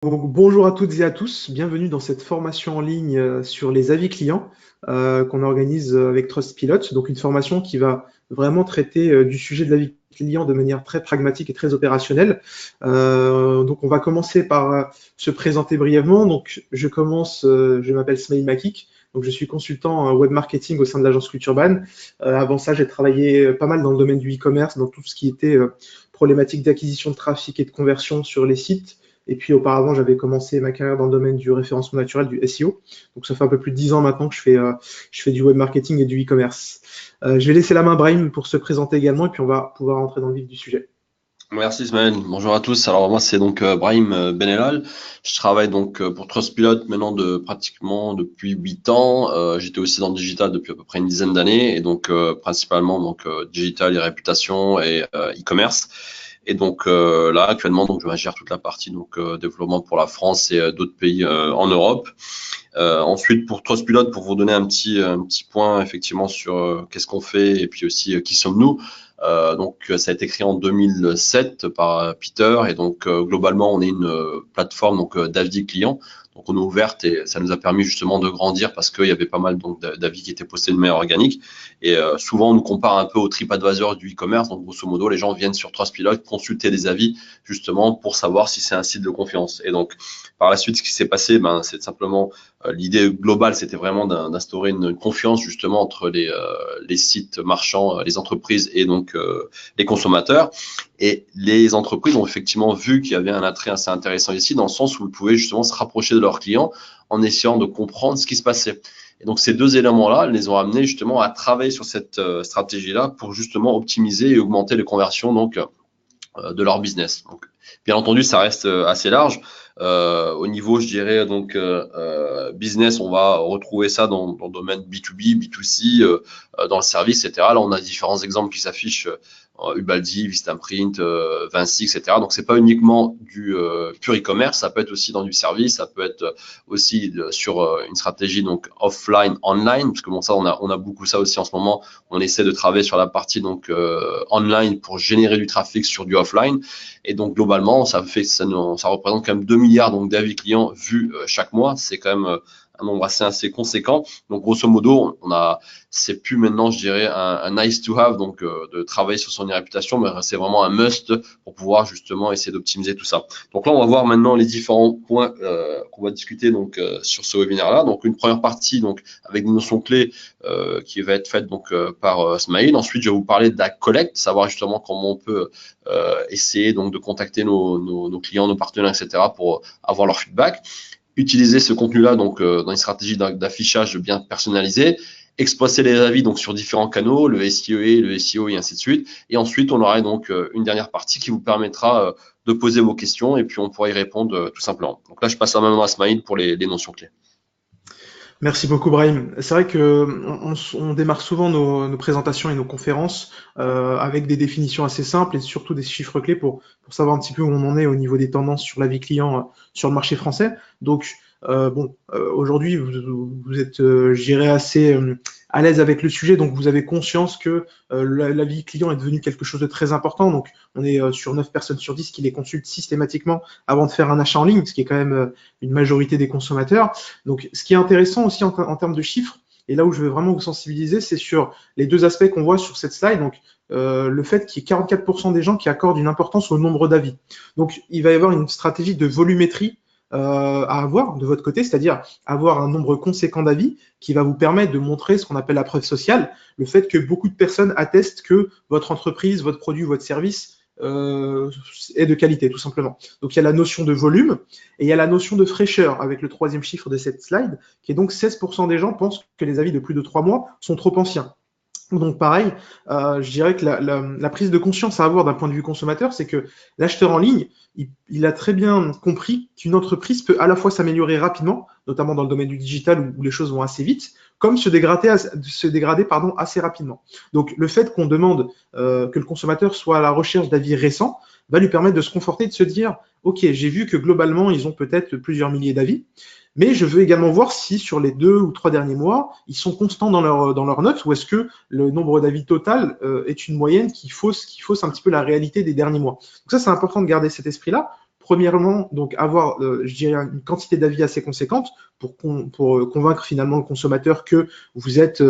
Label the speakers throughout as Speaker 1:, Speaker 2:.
Speaker 1: Donc, bonjour à toutes et à tous, bienvenue dans cette formation en ligne sur les avis clients qu'on organise avec Trustpilot. Donc une formation qui va vraiment traiter du sujet de l'avis client de manière très pragmatique et très opérationnelle. Donc on va commencer par se présenter brièvement. Donc je commence, je m'appelle Smail Makik, donc je suis consultant web marketing au sein de l'agence Culturban. Avant ça, j'ai travaillé pas mal dans le domaine du e-commerce, dans tout ce qui était problématique d'acquisition de trafic et de conversion sur les sites. Et puis auparavant, j'avais commencé ma carrière dans le domaine du référencement naturel, du SEO. Donc ça fait un peu plus de 10 ans maintenant que je fais du web marketing et du e-commerce. Je vais laisser la main à Brahim pour se présenter également, et puis on va pouvoir rentrer dans le vif du sujet.
Speaker 2: Merci Ismaël, bonjour à tous. Alors moi c'est donc Brahim Benelal. Je travaille donc pour Trustpilot maintenant pratiquement depuis 8 ans. J'étais aussi dans le digital depuis à peu près une dizaine d'années et donc principalement donc digital et réputation et e-commerce. Et donc là actuellement donc je gère toute la partie donc développement pour la France et d'autres pays en Europe. Ensuite pour Trustpilot, pour vous donner un petit point effectivement sur qu'est-ce qu'on fait et puis aussi qui sommes-nous. Donc ça a été créé en 2007 par Peter et donc globalement on est une plateforme donc d'avis clients. Donc on est ouverte et ça nous a permis justement de grandir parce qu'il y avait pas mal donc d'avis qui étaient postés de manière organique. Et souvent on nous compare un peu au TripAdvisor du e-commerce. Donc grosso modo les gens viennent sur Trustpilot consulter des avis justement pour savoir si c'est un site de confiance. Et donc par la suite ce qui s'est passé, c'est simplement l'idée globale, c'était vraiment d'instaurer une confiance justement entre les sites marchands, les entreprises et donc les consommateurs. Et les entreprises ont effectivement vu qu'il y avait un attrait assez intéressant ici, dans le sens où ils pouvaient justement se rapprocher de leurs clients en essayant de comprendre ce qui se passait. Et donc ces deux éléments-là les ont amenés justement à travailler sur cette stratégie-là pour justement optimiser et augmenter les conversions donc de leur business. Donc, bien entendu, ça reste assez large. Au niveau, je dirais, donc business, on va retrouver ça dans le domaine B2B, B2C, dans le service, etc. Là, on a différents exemples qui s'affichent. Ubaldi, Vistaprint, Vinci, etc. Donc c'est pas uniquement du pur e-commerce, ça peut être aussi dans du service, ça peut être aussi sur une stratégie donc offline, online, parce que bon ça on a beaucoup ça aussi en ce moment. On essaie de travailler sur la partie donc online pour générer du trafic sur du offline. Et donc globalement ça représente quand même 2 milliards donc d'avis clients vus chaque mois. C'est quand même un nombre assez conséquent. Donc grosso modo, c'est plus maintenant, je dirais, un nice to have, donc de travailler sur son réputation, mais c'est vraiment un must pour pouvoir justement essayer d'optimiser tout ça. Donc là, on va voir maintenant les différents points qu'on va discuter donc sur ce webinaire-là. Donc une première partie donc avec des notions clés qui va être faite donc par Smaïl. Ensuite, je vais vous parler de la collecte, savoir justement comment on peut essayer donc de contacter nos clients, nos partenaires, etc. pour avoir leur feedback. Utiliser ce contenu-là donc dans une stratégie d'affichage bien personnalisée, exploiter les avis donc sur différents canaux, le SEO, le SEO et ainsi de suite. Et ensuite, on aura donc une dernière partie qui vous permettra de poser vos questions et puis on pourra y répondre tout simplement. Donc là, je passe la main à Smaïl pour les notions clés.
Speaker 1: Merci beaucoup, Brahim. C'est vrai que on démarre souvent nos présentations et nos conférences avec des définitions assez simples et surtout des chiffres clés pour savoir un petit peu où on en est au niveau des tendances sur la vie client sur le marché français. Donc, aujourd'hui, vous êtes, je dirais, assez à l'aise avec le sujet, donc vous avez conscience que la vie client est devenue quelque chose de très important. Donc, on est sur 9 personnes sur 10 qui les consultent systématiquement avant de faire un achat en ligne, ce qui est quand même une majorité des consommateurs. Donc, ce qui est intéressant aussi en termes de chiffres, et là où je veux vraiment vous sensibiliser, c'est sur les deux aspects qu'on voit sur cette slide. Donc, le fait qu'il y ait 44% des gens qui accordent une importance au nombre d'avis. Donc, il va y avoir une stratégie de volumétrie à avoir de votre côté, c'est-à-dire avoir un nombre conséquent d'avis qui va vous permettre de montrer ce qu'on appelle la preuve sociale, le fait que beaucoup de personnes attestent que votre entreprise, votre produit, votre service est de qualité, tout simplement. Donc il y a la notion de volume et il y a la notion de fraîcheur avec le troisième chiffre de cette slide, qui est donc 16% des gens pensent que les avis de plus de 3 mois sont trop anciens. Donc pareil, je dirais que la prise de conscience à avoir d'un point de vue consommateur, c'est que l'acheteur en ligne, il a très bien compris qu'une entreprise peut à la fois s'améliorer rapidement, notamment dans le domaine du digital où les choses vont assez vite, comme se dégrader assez rapidement. Donc le fait qu'on demande que le consommateur soit à la recherche d'avis récents va lui permettre de se conforter, de se dire, OK, j'ai vu que globalement, ils ont peut-être plusieurs milliers d'avis, mais je veux également voir si sur les 2 ou 3 derniers mois, ils sont constants dans leurs notes ou est-ce que le nombre d'avis total est une moyenne qui fausse un petit peu la réalité des derniers mois. Donc ça, c'est important de garder cet esprit-là premièrement, donc avoir, je dirais, une quantité d'avis assez conséquente pour convaincre finalement le consommateur que vous êtes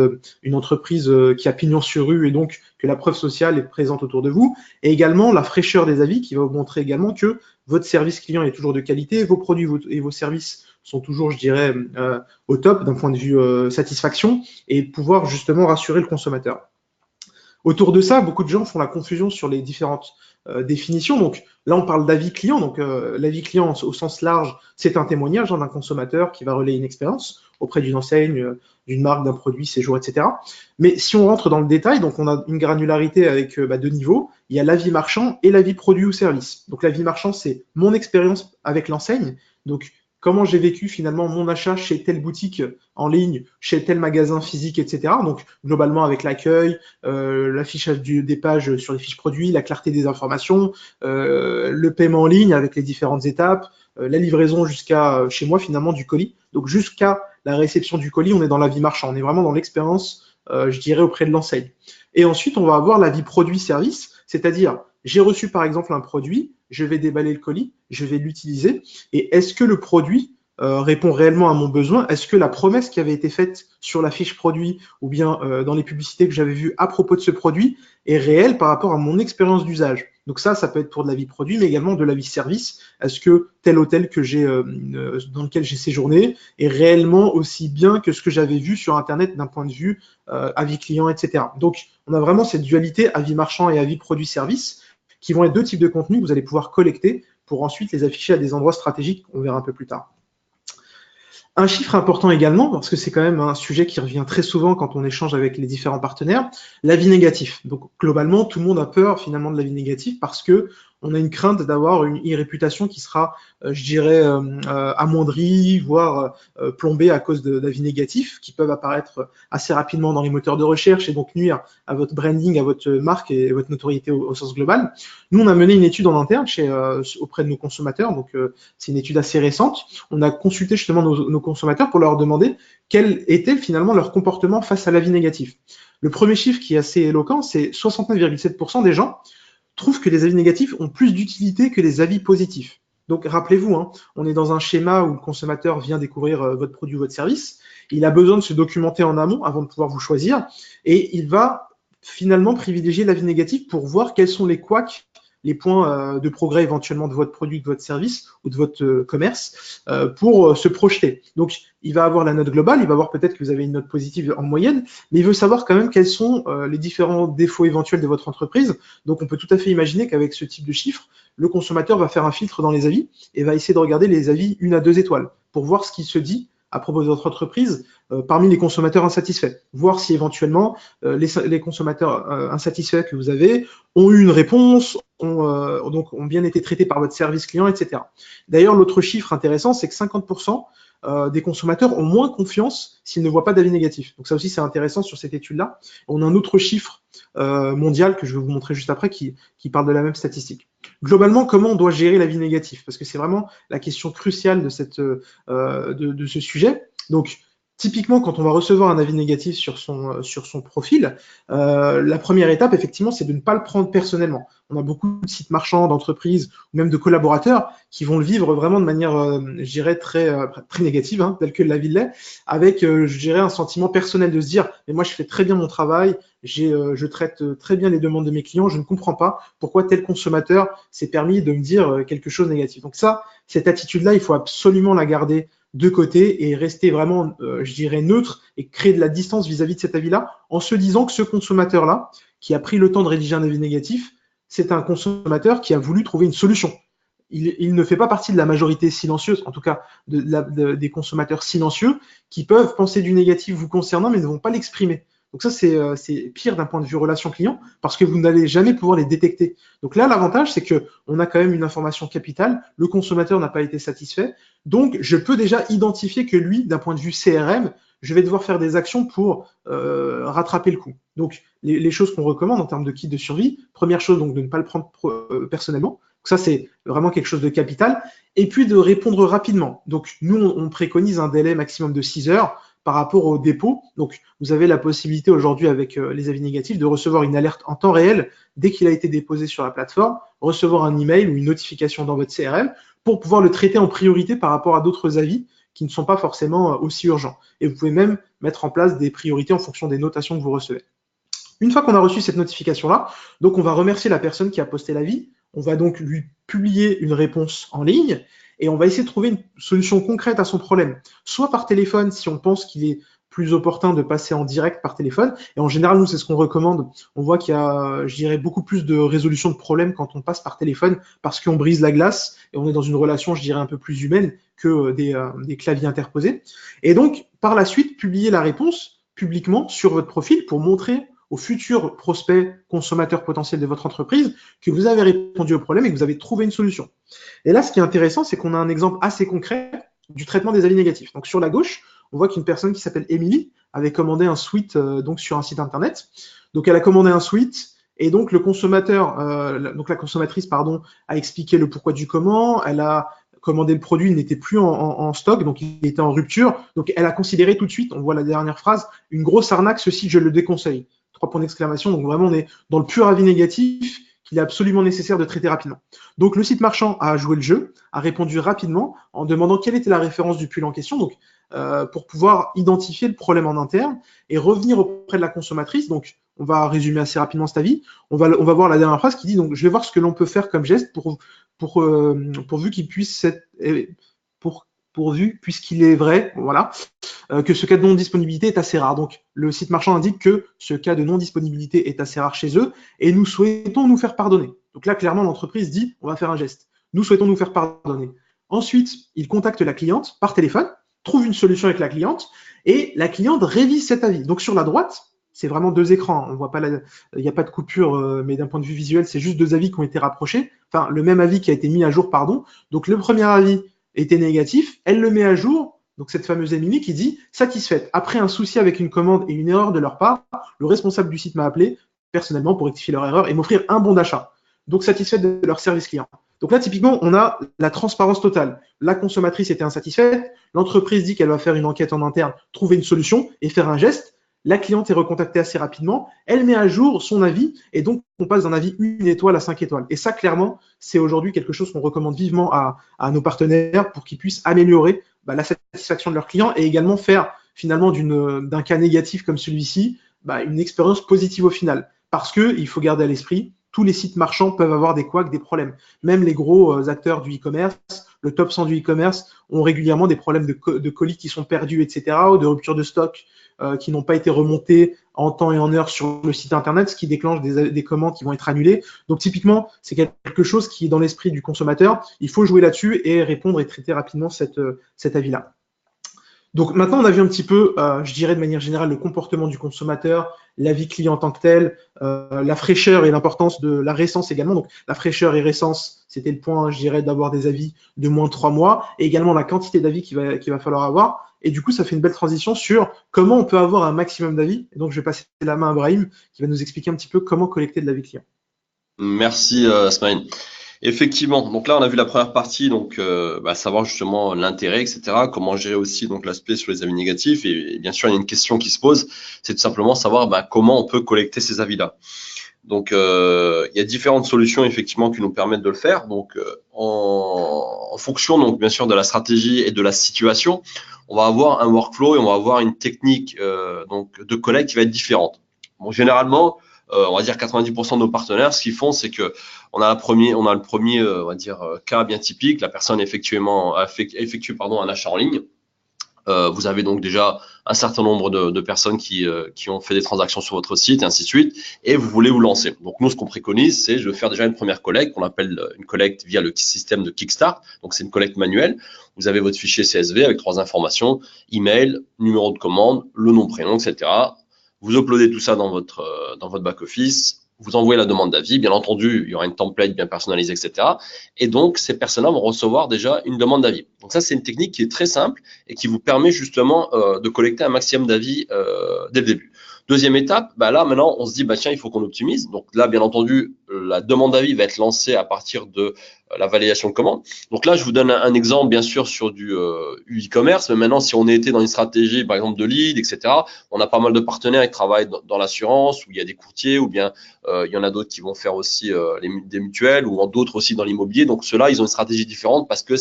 Speaker 1: une entreprise qui a pignon sur rue et donc que la preuve sociale est présente autour de vous. Et également la fraîcheur des avis qui va vous montrer également que votre service client est toujours de qualité, vos produits et vos services sont toujours, je dirais, au top d'un point de vue satisfaction et pouvoir justement rassurer le consommateur. Autour de ça, beaucoup de gens font la confusion sur les différentes définitions. Donc là, on parle d'avis client. Donc l'avis client au sens large, c'est un témoignage d'un consommateur qui va relayer une expérience auprès d'une enseigne, d'une marque, d'un produit, séjour, etc. Mais si on rentre dans le détail, donc on a une granularité avec deux niveaux. Il y a l'avis marchand et l'avis produit ou service. Donc l'avis marchand, c'est mon expérience avec l'enseigne. Donc comment j'ai vécu finalement mon achat chez telle boutique en ligne, chez tel magasin physique, etc. Donc globalement avec l'accueil, l'affichage des pages sur les fiches produits, la clarté des informations, le paiement en ligne avec les différentes étapes, la livraison jusqu'à chez moi finalement du colis. Donc jusqu'à la réception du colis, on est dans l'avis marchand, on est vraiment dans l'expérience, je dirais, auprès de l'enseigne. Et ensuite, on va avoir l'avis produit-service, c'est-à-dire j'ai reçu par exemple un produit, je vais déballer le colis, je vais l'utiliser, et est-ce que le produit répond réellement à mon besoin? Est-ce que la promesse qui avait été faite sur la fiche produit ou bien dans les publicités que j'avais vues à propos de ce produit est réelle par rapport à mon expérience d'usage? Donc ça peut être pour de l'avis produit, mais également de l'avis service. Est-ce que tel hôtel que dans lequel j'ai séjourné est réellement aussi bien que ce que j'avais vu sur Internet d'un point de vue avis client, etc. Donc on a vraiment cette dualité avis marchand et avis produit-service qui vont être deux types de contenus que vous allez pouvoir collecter pour ensuite les afficher à des endroits stratégiques qu'on verra un peu plus tard. Un chiffre important également, parce que c'est quand même un sujet qui revient très souvent quand on échange avec les différents partenaires, l'avis négatif. Donc globalement, tout le monde a peur finalement de l'avis négatif parce que on a une crainte d'avoir une e-réputation qui sera, je dirais, amoindrie, voire plombée à cause d'avis négatifs qui peuvent apparaître assez rapidement dans les moteurs de recherche et donc nuire à votre branding, à votre marque et votre notoriété au sens global. Nous, on a mené une étude en interne auprès de nos consommateurs, donc c'est une étude assez récente. On a consulté justement nos consommateurs pour leur demander quel était finalement leur comportement face à l'avis négatif. Le premier chiffre qui est assez éloquent, c'est 69,7% des gens trouvent que les avis négatifs ont plus d'utilité que les avis positifs. Donc rappelez-vous, on est dans un schéma où le consommateur vient découvrir votre produit ou votre service, il a besoin de se documenter en amont avant de pouvoir vous choisir, et il va finalement privilégier l'avis négatif pour voir quels sont les couacs, les points de progrès éventuellement de votre produit, de votre service ou de votre commerce pour se projeter. Donc, il va avoir la note globale, il va voir peut-être que vous avez une note positive en moyenne, mais il veut savoir quand même quels sont les différents défauts éventuels de votre entreprise. Donc, on peut tout à fait imaginer qu'avec ce type de chiffres, le consommateur va faire un filtre dans les avis et va essayer de regarder les avis 1 à 2 étoiles pour voir ce qui se dit à propos de votre entreprise parmi les consommateurs insatisfaits, voir si éventuellement les consommateurs insatisfaits que vous avez ont eu une réponse, ont bien été traités par votre service client, etc. D'ailleurs, l'autre chiffre intéressant, c'est que 50% des consommateurs ont moins confiance s'ils ne voient pas d'avis négatif. Donc ça aussi, c'est intéressant sur cette étude-là. On a un autre chiffre mondial que je vais vous montrer juste après qui parle de la même statistique. Globalement, comment on doit gérer l'avis négatif? Parce que c'est vraiment la question cruciale de ce sujet. Donc, typiquement, quand on va recevoir un avis négatif sur son profil, la première étape, effectivement, c'est de ne pas le prendre personnellement. On a beaucoup de sites marchands, d'entreprises ou même de collaborateurs qui vont le vivre vraiment de manière, je dirais, très négative, telle que l'avis l'est, avec, je dirais, un sentiment personnel de se dire « mais moi, je fais très bien mon travail, je traite très bien les demandes de mes clients, je ne comprends pas pourquoi tel consommateur s'est permis de me dire quelque chose de négatif. » Donc ça, cette attitude-là, il faut absolument la garder de côté et rester vraiment, je dirais, neutre et créer de la distance vis-à-vis de cet avis-là en se disant que ce consommateur-là, qui a pris le temps de rédiger un avis négatif, c'est un consommateur qui a voulu trouver une solution. Il ne fait pas partie de la majorité silencieuse, en tout cas des consommateurs silencieux, qui peuvent penser du négatif vous concernant mais ne vont pas l'exprimer. Donc ça, c'est pire d'un point de vue relation client parce que vous n'allez jamais pouvoir les détecter. Donc là, l'avantage, c'est qu'on a quand même une information capitale, le consommateur n'a pas été satisfait, donc je peux déjà identifier que lui, d'un point de vue CRM, je vais devoir faire des actions pour rattraper le coup. Donc les choses qu'on recommande en termes de kit de survie, première chose, donc de ne pas le prendre personnellement. Donc ça, c'est vraiment quelque chose de capital. Et puis de répondre rapidement. Donc nous, on préconise un délai maximum de 6 heures par rapport au dépôt. Donc, vous avez la possibilité aujourd'hui avec les avis négatifs de recevoir une alerte en temps réel dès qu'il a été déposé sur la plateforme, recevoir un email ou une notification dans votre CRM pour pouvoir le traiter en priorité par rapport à d'autres avis qui ne sont pas forcément aussi urgents. Et vous pouvez même mettre en place des priorités en fonction des notations que vous recevez. Une fois qu'on a reçu cette notification-là, donc on va remercier la personne qui a posté l'avis, on va donc lui publier une réponse en ligne et on va essayer de trouver une solution concrète à son problème, soit par téléphone si on pense qu'il est plus opportun de passer en direct par téléphone. Et en général, nous, c'est ce qu'on recommande. On voit qu'il y a, je dirais, beaucoup plus de résolution de problèmes quand on passe par téléphone parce qu'on brise la glace et on est dans une relation, je dirais, un peu plus humaine que des claviers interposés. Et donc, par la suite, publier la réponse publiquement sur votre profil pour montrer aux futurs prospects, consommateurs potentiels de votre entreprise, que vous avez répondu au problème et que vous avez trouvé une solution. Et là, ce qui est intéressant, c'est qu'on a un exemple assez concret du traitement des avis négatifs. Donc sur la gauche, on voit qu'une personne qui s'appelle Émilie avait commandé un suite donc sur un site internet. Donc elle a commandé un suite et donc le consommateur, donc la consommatrice pardon, a expliqué le pourquoi du comment. Elle a commandé le produit, il n'était plus en stock, donc il était en rupture. Donc elle a considéré tout de suite, on voit la dernière phrase, une grosse arnaque. Ceci, je le déconseille. 3 points d'exclamation. Donc vraiment, on est dans le pur avis négatif qu'il est absolument nécessaire de traiter rapidement. Donc le site marchand a joué le jeu, a répondu rapidement en demandant quelle était la référence du pull en question, donc pour pouvoir identifier le problème en interne et revenir auprès de la consommatrice. Donc on va résumer assez rapidement cet avis. On va voir la dernière phrase qui dit donc je vais voir ce que l'on peut faire comme geste pourvu qu'il puisse être pourvu, puisqu'il est vrai, voilà, que ce cas de non-disponibilité est assez rare. Donc, le site marchand indique que ce cas de non-disponibilité est assez rare chez eux et nous souhaitons nous faire pardonner. Donc là, clairement, l'entreprise dit, on va faire un geste. Nous souhaitons nous faire pardonner. Ensuite, il contacte la cliente par téléphone, trouve une solution avec la cliente et la cliente révise cet avis. Donc, sur la droite, c'est vraiment 2 écrans. On voit pas il n'y a pas de coupure, mais d'un point de vue visuel, c'est juste 2 avis qui ont été rapprochés. Enfin, le même avis qui a été mis à jour, pardon. Donc, le premier avis était négatif, elle le met à jour, donc cette fameuse Émilie qui dit « Satisfaite, après un souci avec une commande et une erreur de leur part, le responsable du site m'a appelé personnellement pour rectifier leur erreur et m'offrir un bon d'achat. Donc satisfaite de leur service client. » Donc là, typiquement, on a la transparence totale. La consommatrice était insatisfaite, l'entreprise dit qu'elle va faire une enquête en interne, trouver une solution et faire un geste. La cliente est recontactée assez rapidement, elle met à jour son avis et donc on passe d'un avis 1 étoile à 5 étoiles. Et ça, clairement, c'est aujourd'hui quelque chose qu'on recommande vivement à nos partenaires pour qu'ils puissent améliorer la satisfaction de leurs clients et également faire finalement d'un cas négatif comme celui-ci une expérience positive au final. Parce qu'il faut garder à l'esprit, tous les sites marchands peuvent avoir des couacs, des problèmes. Même les gros acteurs du e-commerce, le top 100 du e-commerce, ont régulièrement des problèmes de colis qui sont perdus, etc., ou de rupture de stock qui n'ont pas été remontés en temps et en heure sur le site internet, ce qui déclenche des commandes qui vont être annulées. Donc typiquement, c'est quelque chose qui est dans l'esprit du consommateur. Il faut jouer là-dessus et répondre et traiter rapidement cet avis-là. Donc maintenant, on a vu un petit peu, je dirais de manière générale, le comportement du consommateur, l'avis client en tant que tel, la fraîcheur et l'importance de la récence également. Donc la fraîcheur et récence, c'était le point, je dirais, d'avoir des avis de moins de 3 mois, et également la quantité d'avis qu'il va falloir avoir. Et du coup, ça fait une belle transition sur comment on peut avoir un maximum d'avis. Et donc, je vais passer la main à Brahim, qui va nous expliquer un petit peu comment collecter de l'avis client.
Speaker 2: Merci Smaïn. Effectivement, donc là on a vu la première partie, donc savoir justement l'intérêt, etc. Comment gérer aussi donc l'aspect sur les avis négatifs et bien sûr il y a une question qui se pose, c'est tout simplement savoir comment on peut collecter ces avis-là. Donc il y a différentes solutions effectivement qui nous permettent de le faire. Donc en fonction donc bien sûr de la stratégie et de la situation, on va avoir un workflow et on va avoir une technique donc de collecte qui va être différente. Bon, généralement on va dire 90% de nos partenaires, ce qu'ils font, c'est que on a le premier, on va dire cas bien typique. La personne effectue un achat en ligne. Vous avez donc déjà un certain nombre de personnes qui ont fait des transactions sur votre site et ainsi de suite, et vous voulez vous lancer. Donc nous, ce qu'on préconise, c'est de faire déjà une première collecte, qu'on appelle une collecte via le système de Kickstart. Donc c'est une collecte manuelle. Vous avez votre fichier CSV avec 3 informations, email, numéro de commande, le nom, prénom, etc. Vous uploadez tout ça dans votre back-office, vous envoyez la demande d'avis. Bien entendu, il y aura une template bien personnalisée, etc. Et donc, ces personnes-là vont recevoir déjà une demande d'avis. Donc ça, c'est une technique qui est très simple et qui vous permet justement de collecter un maximum d'avis dès le début. Deuxième étape, bah là maintenant on se dit bah tiens il faut qu'on optimise. Donc là bien entendu la demande d'avis va être lancée à partir de la validation de commande. Donc là je vous donne un exemple bien sûr sur du e-commerce, mais maintenant si on était dans une stratégie par exemple de lead, etc. On a pas mal de partenaires qui travaillent dans l'assurance, où il y a des courtiers, ou bien il y en a d'autres qui vont faire aussi des mutuelles, ou d'autres aussi dans l'immobilier. Donc ceux-là ils ont une stratégie différente parce que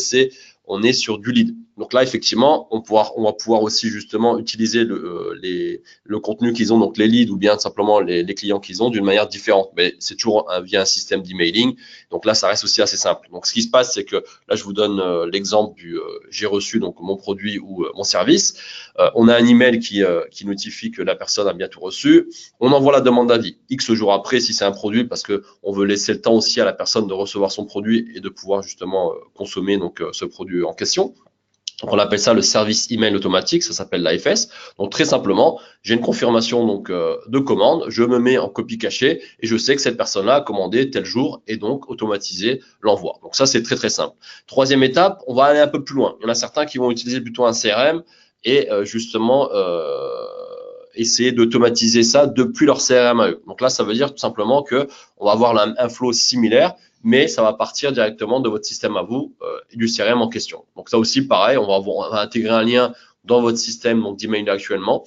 Speaker 2: on est sur du lead. Donc là, effectivement, on va pouvoir aussi justement utiliser le contenu qu'ils ont, donc les leads ou bien simplement les clients qu'ils ont d'une manière différente. Mais c'est toujours via un système d'emailing. Donc là, ça reste aussi assez simple. Donc ce qui se passe, c'est que là, je vous donne l'exemple du j'ai reçu donc mon produit ou mon service. On a un email qui notifie que la personne a bien tout reçu. On envoie la demande d'avis X jours après si c'est un produit parce que on veut laisser le temps aussi à la personne de recevoir son produit et de pouvoir justement consommer donc ce produit en question. Donc on appelle ça le service email automatique, ça s'appelle l'AFS. Donc très simplement, j'ai une confirmation donc de commande, je me mets en copie cachée et je sais que cette personne-là a commandé tel jour et donc automatiser l'envoi. Donc ça c'est très très simple. Troisième étape, on va aller un peu plus loin. Il y en a certains qui vont utiliser plutôt un CRM et justement essayer d'automatiser ça depuis leur CRM à eux. Donc là ça veut dire tout simplement que on va avoir un flow similaire, mais ça va partir directement de votre système à vous et du CRM en question. Donc ça aussi, pareil, on va intégrer un lien dans votre système donc d'email actuellement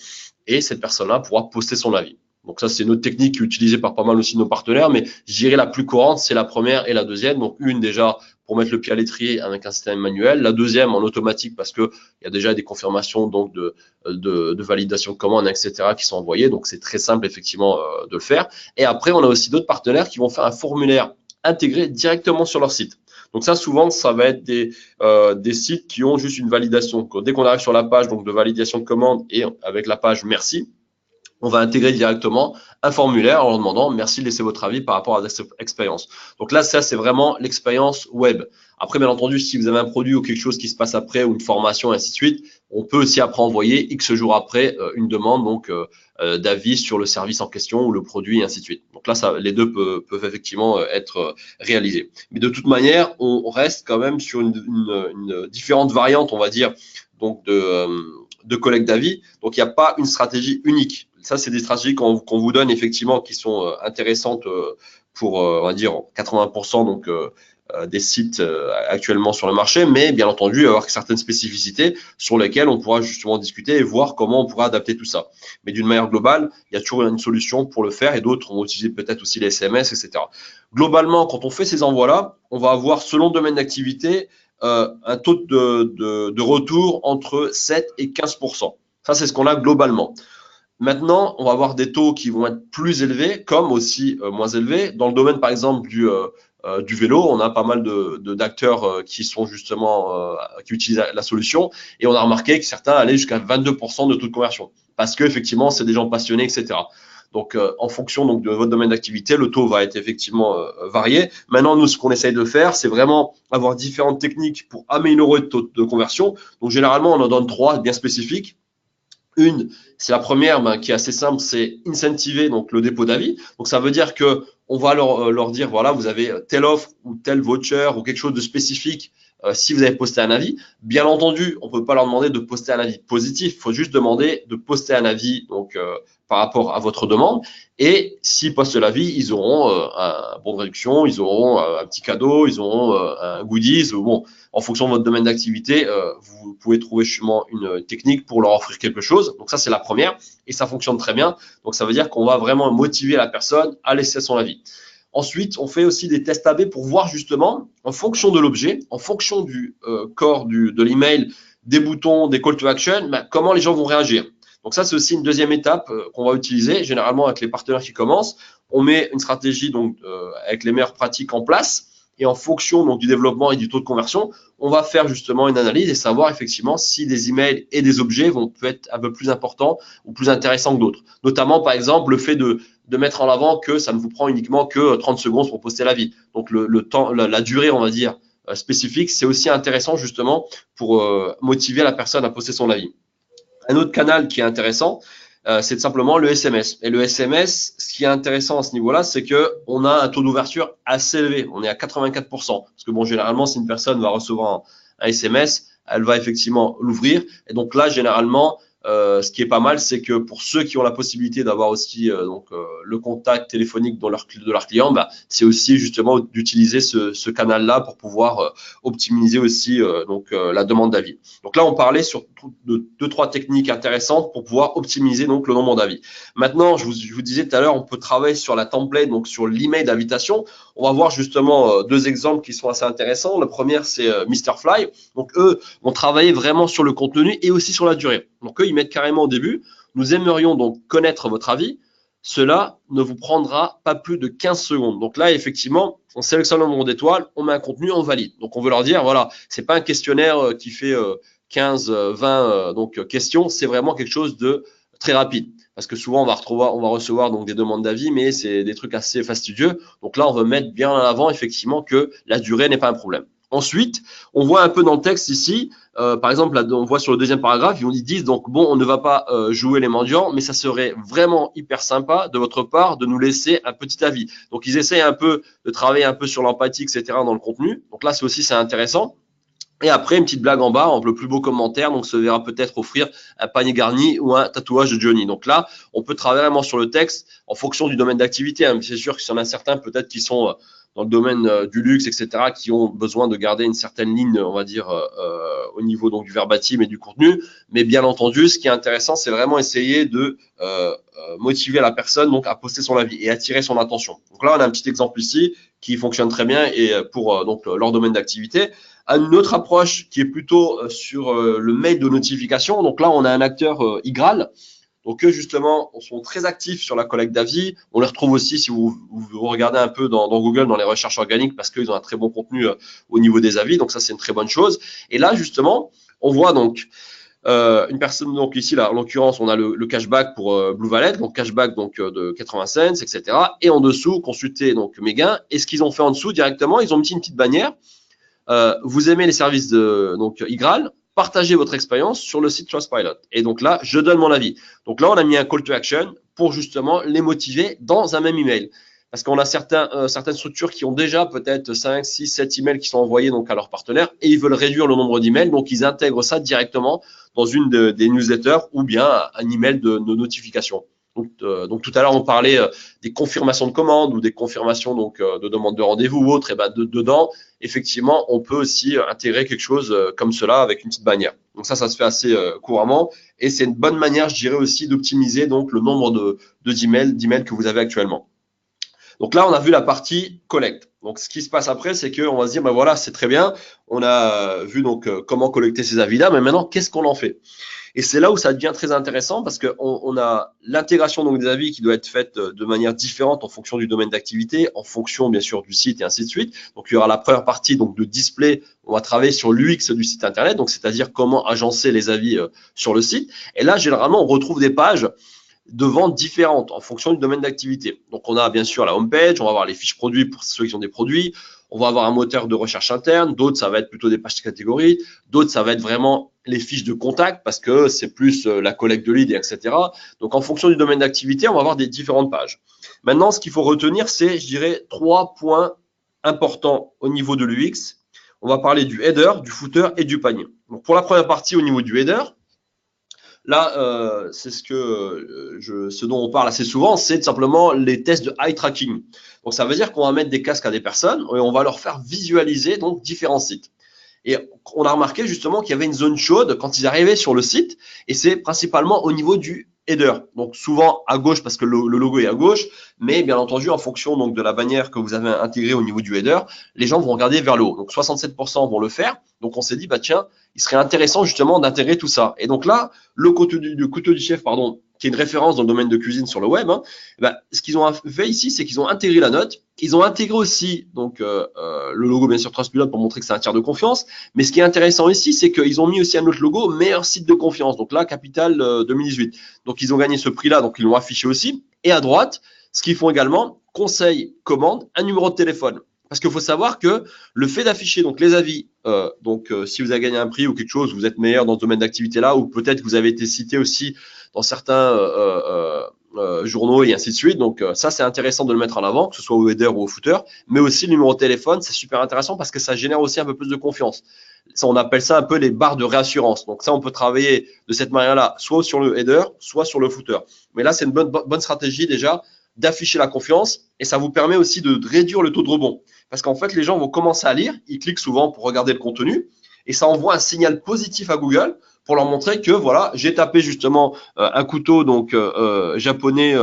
Speaker 2: et cette personne-là pourra poster son avis. Donc ça, c'est une autre technique qui est utilisée par pas mal aussi de nos partenaires, mais je dirais la plus courante, c'est la première et la deuxième. Donc une déjà pour mettre le pied à l'étrier avec un système manuel, la deuxième en automatique parce que il y a déjà des confirmations donc de validation de commande, etc. qui sont envoyées. Donc c'est très simple effectivement de le faire. Et après, on a aussi d'autres partenaires qui vont faire un formulaire intégré directement sur leur site. Donc ça, souvent, ça va être des sites qui ont juste une validation. Donc, dès qu'on arrive sur la page donc, de validation de commande et avec la page merci, on va intégrer directement un formulaire en leur demandant merci de laisser votre avis par rapport à cette expérience. Donc là, ça, c'est vraiment l'expérience web. Après, bien entendu, si vous avez un produit ou quelque chose qui se passe après ou une formation, et ainsi de suite, on peut aussi après envoyer X jours après une demande donc d'avis sur le service en question ou le produit, et ainsi de suite. Donc là, les deux peuvent effectivement être réalisés. Mais de toute manière, on reste quand même sur une différente variante, on va dire, donc de collecte d'avis. Donc, il n'y a pas une stratégie unique. Ça, c'est des stratégies qu'on vous donne effectivement qui sont intéressantes pour, on va dire, 80% donc, des sites actuellement sur le marché, mais bien entendu, il y avoir certaines spécificités sur lesquelles on pourra justement discuter et voir comment on pourra adapter tout ça. Mais d'une manière globale, il y a toujours une solution pour le faire et d'autres vont utiliser peut-être aussi les SMS, etc. Globalement, quand on fait ces envois-là, on va avoir, selon le domaine d'activité, un taux de retour entre 7 et 15%. Ça, c'est ce qu'on a globalement. Maintenant, on va avoir des taux qui vont être plus élevés, comme aussi moins élevés. Dans le domaine, par exemple, du vélo, on a pas mal d'acteurs qui sont justement qui utilisent la solution, et on a remarqué que certains allaient jusqu'à 22% de taux de conversion, parce que effectivement, c'est des gens passionnés, etc. Donc, en fonction donc de votre domaine d'activité, le taux va être effectivement varié. Maintenant, nous, ce qu'on essaye de faire, c'est vraiment avoir différentes techniques pour améliorer le taux de conversion. Donc, généralement, on en donne 3 bien spécifiques. Une, c'est la première qui est assez simple, c'est incentiver donc le dépôt d'avis. Donc ça veut dire que on va leur dire voilà, vous avez telle offre ou tel voucher ou quelque chose de spécifique si vous avez posté un avis. Bien entendu, on peut pas leur demander de poster un avis positif, il faut juste demander de poster un avis donc par rapport à votre demande. Et s'ils postent l'avis, ils auront un bon de réduction, ils auront un petit cadeau, ils auront un goodies. Bon, en fonction de votre domaine d'activité, vous pouvez trouver justement une technique pour leur offrir quelque chose. Donc ça, c'est la première et ça fonctionne très bien. Donc ça veut dire qu'on va vraiment motiver la personne à laisser son avis. Ensuite, on fait aussi des tests AB pour voir justement, en fonction de l'objet, en fonction du corps de l'email, des boutons, des call to action, comment les gens vont réagir. Donc ça, c'est aussi une deuxième étape qu'on va utiliser, généralement avec les partenaires qui commencent. On met une stratégie donc avec les meilleures pratiques en place. Et en fonction donc, du développement et du taux de conversion, on va faire justement une analyse et savoir effectivement si des emails et des objets peut être un peu plus importants ou plus intéressants que d'autres. Notamment, par exemple, le fait de mettre en avant que ça ne vous prend uniquement que 30 secondes pour poster l'avis. Donc, le temps, la durée, on va dire, spécifique, c'est aussi intéressant justement pour motiver la personne à poster son avis. Un autre canal qui est intéressant, c'est simplement le SMS. Et le SMS, ce qui est intéressant à ce niveau-là, c'est qu'on a un taux d'ouverture assez élevé. On est à 84%. Parce que bon, généralement, si une personne va recevoir un SMS, elle va effectivement l'ouvrir. Et donc là, généralement, ce qui est pas mal, c'est que pour ceux qui ont la possibilité d'avoir aussi le contact téléphonique de leur client, bah, c'est aussi justement d'utiliser ce canal-là pour pouvoir optimiser aussi la demande d'avis. Donc là, on parlait sur de 2-3 techniques intéressantes pour pouvoir optimiser donc le nombre d'avis. Maintenant, je vous disais tout à l'heure, on peut travailler sur la template, donc sur l'email d'invitation. On va voir justement 2 exemples qui sont assez intéressants. La première, c'est Mr. Fly. Donc eux vont travailler vraiment sur le contenu et aussi sur la durée. Donc eux, ils mettent carrément au début, nous aimerions donc connaître votre avis. Cela ne vous prendra pas plus de 15 secondes. Donc là, effectivement, on sélectionne le nombre d'étoiles, on met un contenu, on valide. Donc on veut leur dire, voilà, c'est pas un questionnaire qui fait 15, 20 questions, c'est vraiment quelque chose de très rapide. Parce que souvent, on va recevoir donc des demandes d'avis, mais c'est des trucs assez fastidieux. Donc là, on veut mettre bien en avant effectivement que la durée n'est pas un problème. Ensuite, on voit un peu dans le texte ici, par exemple, là, on voit sur le deuxième paragraphe, ils disent donc bon, on ne va pas jouer les mendiants, mais ça serait vraiment hyper sympa de votre part de nous laisser un petit avis. Donc ils essayent un peu de travailler un peu sur l'empathie, etc. dans le contenu. Donc là, c'est intéressant. Et après, une petite blague en bas, le plus beau commentaire, donc se verra peut-être offrir un panier garni ou un tatouage de Johnny. Donc là, on peut travailler vraiment sur le texte en fonction du domaine d'activité. Hein. C'est sûr qu'il y en a certains peut-être qui sont dans le domaine du luxe, etc., qui ont besoin de garder une certaine ligne, on va dire, au niveau donc du verbatim et du contenu. Mais bien entendu, ce qui est intéressant, c'est vraiment essayer de motiver la personne donc à poster son avis et attirer son attention. Donc là, on a un petit exemple ici qui fonctionne très bien et pour donc leur domaine d'activité. Une autre approche qui est plutôt sur le mail de notification. Donc là, on a un acteur Igral. Donc eux, justement, sont très actifs sur la collecte d'avis. On les retrouve aussi si vous regardez un peu dans Google, dans les recherches organiques, parce qu'ils ont un très bon contenu au niveau des avis. Donc ça, c'est une très bonne chose. Et là, justement, on voit donc une personne, donc ici, là, en l'occurrence, on a le cashback pour Blue Wallet, donc cashback donc de 80 cents, etc. Et en dessous, consulter donc mes gains. Et ce qu'ils ont fait en dessous directement, ils ont mis une petite bannière. Vous aimez les services de donc Igral, partagez votre expérience sur le site Trustpilot. Et donc là, je donne mon avis. Donc là, on a mis un call to action pour justement les motiver dans un même email. Parce qu'on a certaines structures qui ont déjà peut-être 5, 6, 7 emails qui sont envoyés donc à leurs partenaires et ils veulent réduire le nombre d'emails. Donc, ils intègrent ça directement dans une des newsletters ou bien un email de notification. Donc tout à l'heure, on parlait des confirmations de commandes ou des confirmations donc de demande de rendez-vous ou autre. Et ben dedans, effectivement, on peut aussi intégrer quelque chose comme cela avec une petite bannière. Donc ça se fait assez couramment et c'est une bonne manière, je dirais aussi, d'optimiser donc le nombre d'emails que vous avez actuellement. Donc là, on a vu la partie collecte. Donc ce qui se passe après, c'est qu'on va se dire, ben voilà, c'est très bien, on a vu donc comment collecter ces avis-là, mais maintenant, qu'est-ce qu'on en fait? Et c'est là où ça devient très intéressant parce qu'on a l'intégration donc des avis qui doit être faite de manière différente en fonction du domaine d'activité, en fonction bien sûr du site et ainsi de suite. Donc il y aura la première partie donc de display, on va travailler sur l'UX du site internet, donc c'est-à-dire comment agencer les avis sur le site. Et là généralement on retrouve des pages de vente différentes en fonction du domaine d'activité. Donc on a bien sûr la homepage, on va avoir les fiches produits pour ceux qui ont des produits, on va avoir un moteur de recherche interne, d'autres ça va être plutôt des pages de catégorie, d'autres ça va être vraiment les fiches de contact parce que c'est plus la collecte de leads, etc. Donc en fonction du domaine d'activité, on va avoir des différentes pages. Maintenant, ce qu'il faut retenir, c'est, je dirais, 3 points importants au niveau de l'UX. On va parler du header, du footer et du panier. Donc pour la première partie au niveau du header, là, c'est ce dont on parle assez souvent, c'est tout simplement les tests de eye tracking. Donc, ça veut dire qu'on va mettre des casques à des personnes et on va leur faire visualiser donc différents sites. Et on a remarqué justement qu'il y avait une zone chaude quand ils arrivaient sur le site et c'est principalement au niveau du header. Donc souvent à gauche parce que le logo est à gauche, mais bien entendu en fonction donc de la bannière que vous avez intégrée au niveau du header, les gens vont regarder vers le haut. Donc 67% vont le faire. Donc on s'est dit bah tiens, il serait intéressant justement d'intégrer tout ça. Et donc là, le couteau du chef, pardon, qui est une référence dans le domaine de cuisine sur le web, hein, bah, ce qu'ils ont fait ici, c'est qu'ils ont intégré la note. Ils ont intégré aussi donc le logo bien sûr Trustpilot pour montrer que c'est un tiers de confiance. Mais ce qui est intéressant ici, c'est qu'ils ont mis aussi un autre logo, meilleur site de confiance. Donc là, Capital 2018. Donc ils ont gagné ce prix-là, donc ils l'ont affiché aussi. Et à droite, ce qu'ils font également, conseil, commande, un numéro de téléphone. Parce qu'il faut savoir que le fait d'afficher donc les avis, si vous avez gagné un prix ou quelque chose, vous êtes meilleur dans ce domaine d'activité-là, ou peut-être que vous avez été cité aussi dans certains journaux et ainsi de suite. Donc ça, c'est intéressant de le mettre en avant, que ce soit au header ou au footer, mais aussi le numéro de téléphone, c'est super intéressant parce que ça génère aussi un peu plus de confiance. Ça, on appelle ça un peu les barres de réassurance. Donc ça, on peut travailler de cette manière-là, soit sur le header, soit sur le footer. Mais là, c'est une bonne stratégie déjà d'afficher la confiance et ça vous permet aussi de réduire le taux de rebond. Parce qu'en fait, les gens vont commencer à lire, ils cliquent souvent pour regarder le contenu et ça envoie un signal positif à Google pour leur montrer que voilà, j'ai tapé justement un couteau donc japonais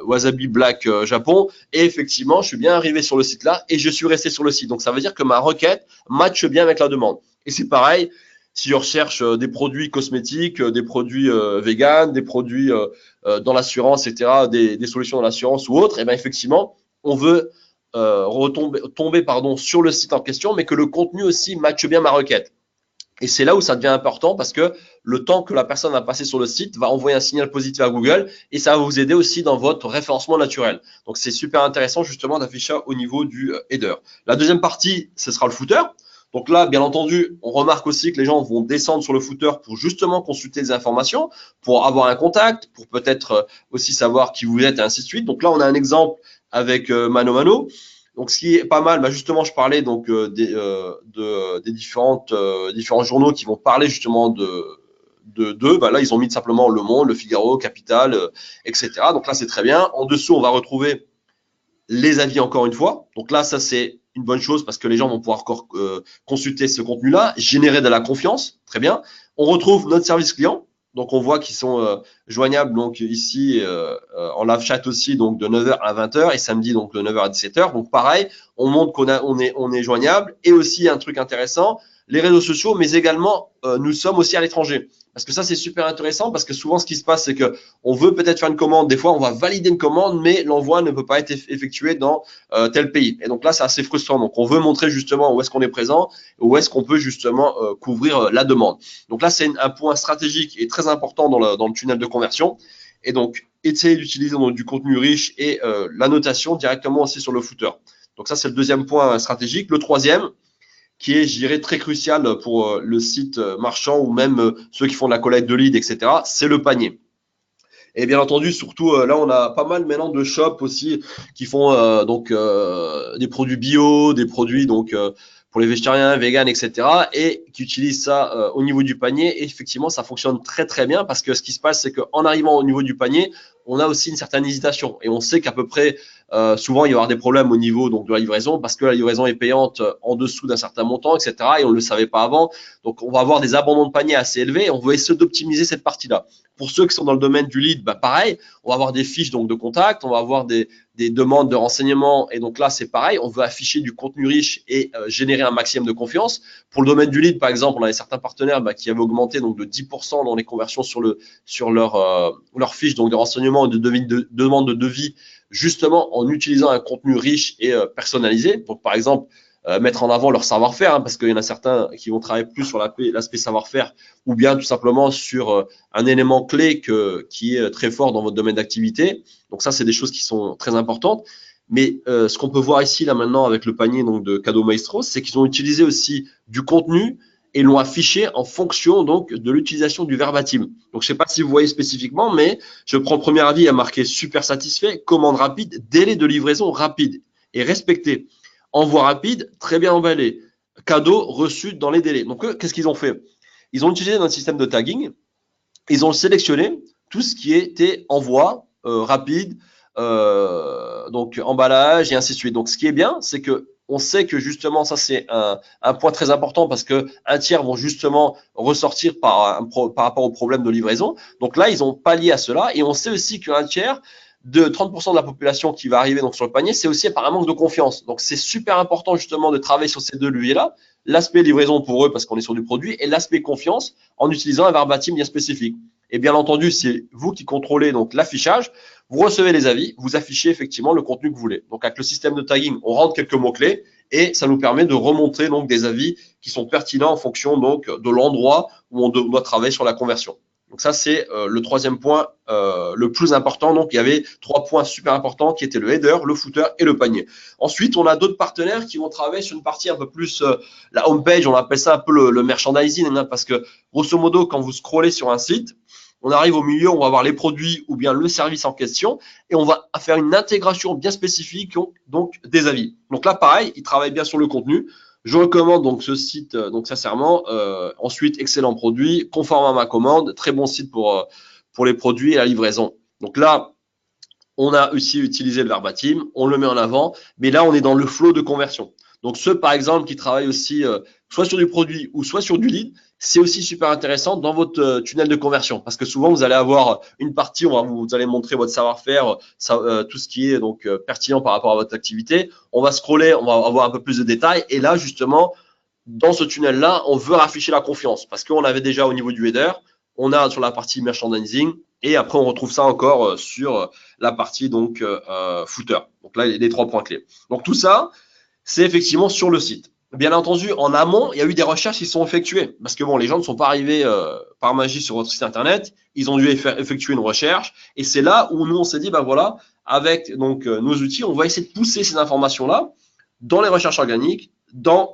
Speaker 2: Wasabi Black Japon et effectivement, je suis bien arrivé sur le site là et je suis resté sur le site. Donc ça veut dire que ma requête matche bien avec la demande. Et c'est pareil si je recherche des produits cosmétiques, des produits vegan, des produits dans l'assurance, etc., des solutions dans l'assurance ou autres, et bien effectivement, on veut tomber sur le site en question, mais que le contenu aussi matche bien ma requête. Et c'est là où ça devient important parce que le temps que la personne va passer sur le site va envoyer un signal positif à Google et ça va vous aider aussi dans votre référencement naturel. Donc, c'est super intéressant justement d'afficher au niveau du header. La deuxième partie, ce sera le footer. Donc là, bien entendu, on remarque aussi que les gens vont descendre sur le footer pour justement consulter des informations, pour avoir un contact, pour peut-être aussi savoir qui vous êtes et ainsi de suite. Donc là, on a un exemple avec Mano Mano. Donc, ce qui est pas mal, justement, je parlais donc des différents journaux qui vont parler justement d'eux. Là, ils ont mis simplement Le Monde, Le Figaro, Capital, etc. Donc là, c'est très bien. En dessous, on va retrouver les avis encore une fois. Donc là, ça, c'est une bonne chose parce que les gens vont pouvoir encore consulter ce contenu-là, générer de la confiance. Très bien. On retrouve notre service client. Donc, on voit qu'ils sont joignables donc ici en live chat aussi, donc de 9h à 20h et samedi donc de 9h à 17h. Donc, pareil, on montre on est joignable. Et aussi, un truc intéressant, les réseaux sociaux, mais également, nous sommes aussi à l'étranger. Parce que ça, c'est super intéressant parce que souvent, ce qui se passe, c'est que on veut peut-être faire une commande. Des fois, on va valider une commande, mais l'envoi ne peut pas être effectué dans tel pays. Et donc là, c'est assez frustrant. Donc, on veut montrer justement où est-ce qu'on est présent, où est-ce qu'on peut justement couvrir la demande. Donc là, c'est un point stratégique et très important dans le tunnel de conversion. Et donc, essayer d'utiliser du contenu riche et la notation directement aussi sur le footer. Donc ça, c'est le deuxième point stratégique. Le troisième, qui est, je dirais, très crucial pour le site marchand ou même ceux qui font de la collecte de leads, etc., c'est le panier. Et bien entendu, surtout là, on a pas mal maintenant de shops aussi qui font des produits bio, des produits pour les végétariens, véganes, etc. et qui utilisent ça au niveau du panier. Et effectivement, ça fonctionne très très bien parce que ce qui se passe, c'est qu'en arrivant au niveau du panier, on a aussi une certaine hésitation et on sait qu'à peu près souvent il y aura des problèmes au niveau donc de la livraison parce que la livraison est payante en dessous d'un certain montant, etc. et on ne le savait pas avant. Donc on va avoir des abandons de panier assez élevés et on va essayer d'optimiser cette partie-là. Pour ceux qui sont dans le domaine du lead, pareil, on va avoir des fiches donc de contact, on va avoir des demandes de renseignements et donc là c'est pareil, on veut afficher du contenu riche et générer un maximum de confiance. Pour le domaine du lead, par exemple, on avait certains partenaires qui avaient augmenté donc de 10% dans les conversions sur leur fiche donc de renseignements et de demande de devis justement en utilisant un contenu riche et personnalisé. Donc par exemple, mettre en avant leur savoir-faire, parce qu'il y en a certains qui vont travailler plus sur l'aspect savoir-faire ou bien tout simplement sur un élément clé qui est très fort dans votre domaine d'activité. Donc ça, c'est des choses qui sont très importantes. Mais ce qu'on peut voir ici, là maintenant, avec le panier donc, de Cadeau Maestro, c'est qu'ils ont utilisé aussi du contenu et l'ont affiché en fonction donc de l'utilisation du verbatim. Donc je ne sais pas si vous voyez spécifiquement, mais je prends le premier avis à marquer super satisfait, commande rapide, délai de livraison rapide et respecté. Envoi rapide, très bien emballé. Cadeau reçu dans les délais. Donc, qu'est-ce qu'ils ont fait? Ils ont utilisé notre système de tagging. Ils ont sélectionné tout ce qui était envoi rapide, donc emballage et ainsi de suite. Donc, ce qui est bien, c'est que on sait que justement, ça c'est un point très important parce que un tiers vont justement ressortir par rapport au problème de livraison. Donc là, ils ont pallié à cela et on sait aussi qu'un tiers de 30% de la population qui va arriver donc sur le panier, c'est aussi par un manque de confiance. Donc, c'est super important justement de travailler sur ces deux leviers-là. L'aspect livraison pour eux parce qu'on est sur du produit et l'aspect confiance en utilisant un verbatim bien spécifique. Et bien entendu, c'est vous qui contrôlez donc l'affichage. Vous recevez les avis, vous affichez effectivement le contenu que vous voulez. Donc, avec le système de tagging, on rentre quelques mots-clés et ça nous permet de remontrer donc des avis qui sont pertinents en fonction donc de l'endroit où on doit travailler sur la conversion. Donc ça, c'est le troisième point le plus important. Donc, il y avait 3 points super importants qui étaient le header, le footer et le panier. Ensuite, on a d'autres partenaires qui vont travailler sur une partie un peu plus la homepage. On appelle ça un peu le merchandising parce que, grosso modo, quand vous scrollez sur un site, on arrive au milieu, on va voir les produits ou bien le service en question et on va faire une intégration bien spécifique donc des avis. Donc là, pareil, ils travaillent bien sur le contenu. Je recommande donc ce site donc sincèrement. Ensuite, excellent produit, conforme à ma commande, très bon site pour les produits et la livraison. Donc là, on a aussi utilisé le verbatim, on le met en avant, mais là, on est dans le flow de conversion. Donc ceux, par exemple, qui travaillent aussi soit sur du produit ou soit sur du lead, c'est aussi super intéressant dans votre tunnel de conversion, parce que souvent, vous allez avoir une partie où vous allez montrer votre savoir-faire, tout ce qui est donc pertinent par rapport à votre activité. On va scroller, on va avoir un peu plus de détails, et là, justement, dans ce tunnel-là, on veut afficher la confiance, parce qu'on l'avait déjà au niveau du header, on a sur la partie merchandising, et après, on retrouve ça encore sur la partie donc footer. Donc là, les 3 points clés. Donc tout ça, c'est effectivement sur le site. Bien entendu, en amont, il y a eu des recherches qui sont effectuées. Parce que bon, les gens ne sont pas arrivés par magie sur votre site internet. Ils ont dû effectuer une recherche. Et c'est là où nous, on s'est dit, ben voilà, avec donc nos outils, on va essayer de pousser ces informations-là dans les recherches organiques, dans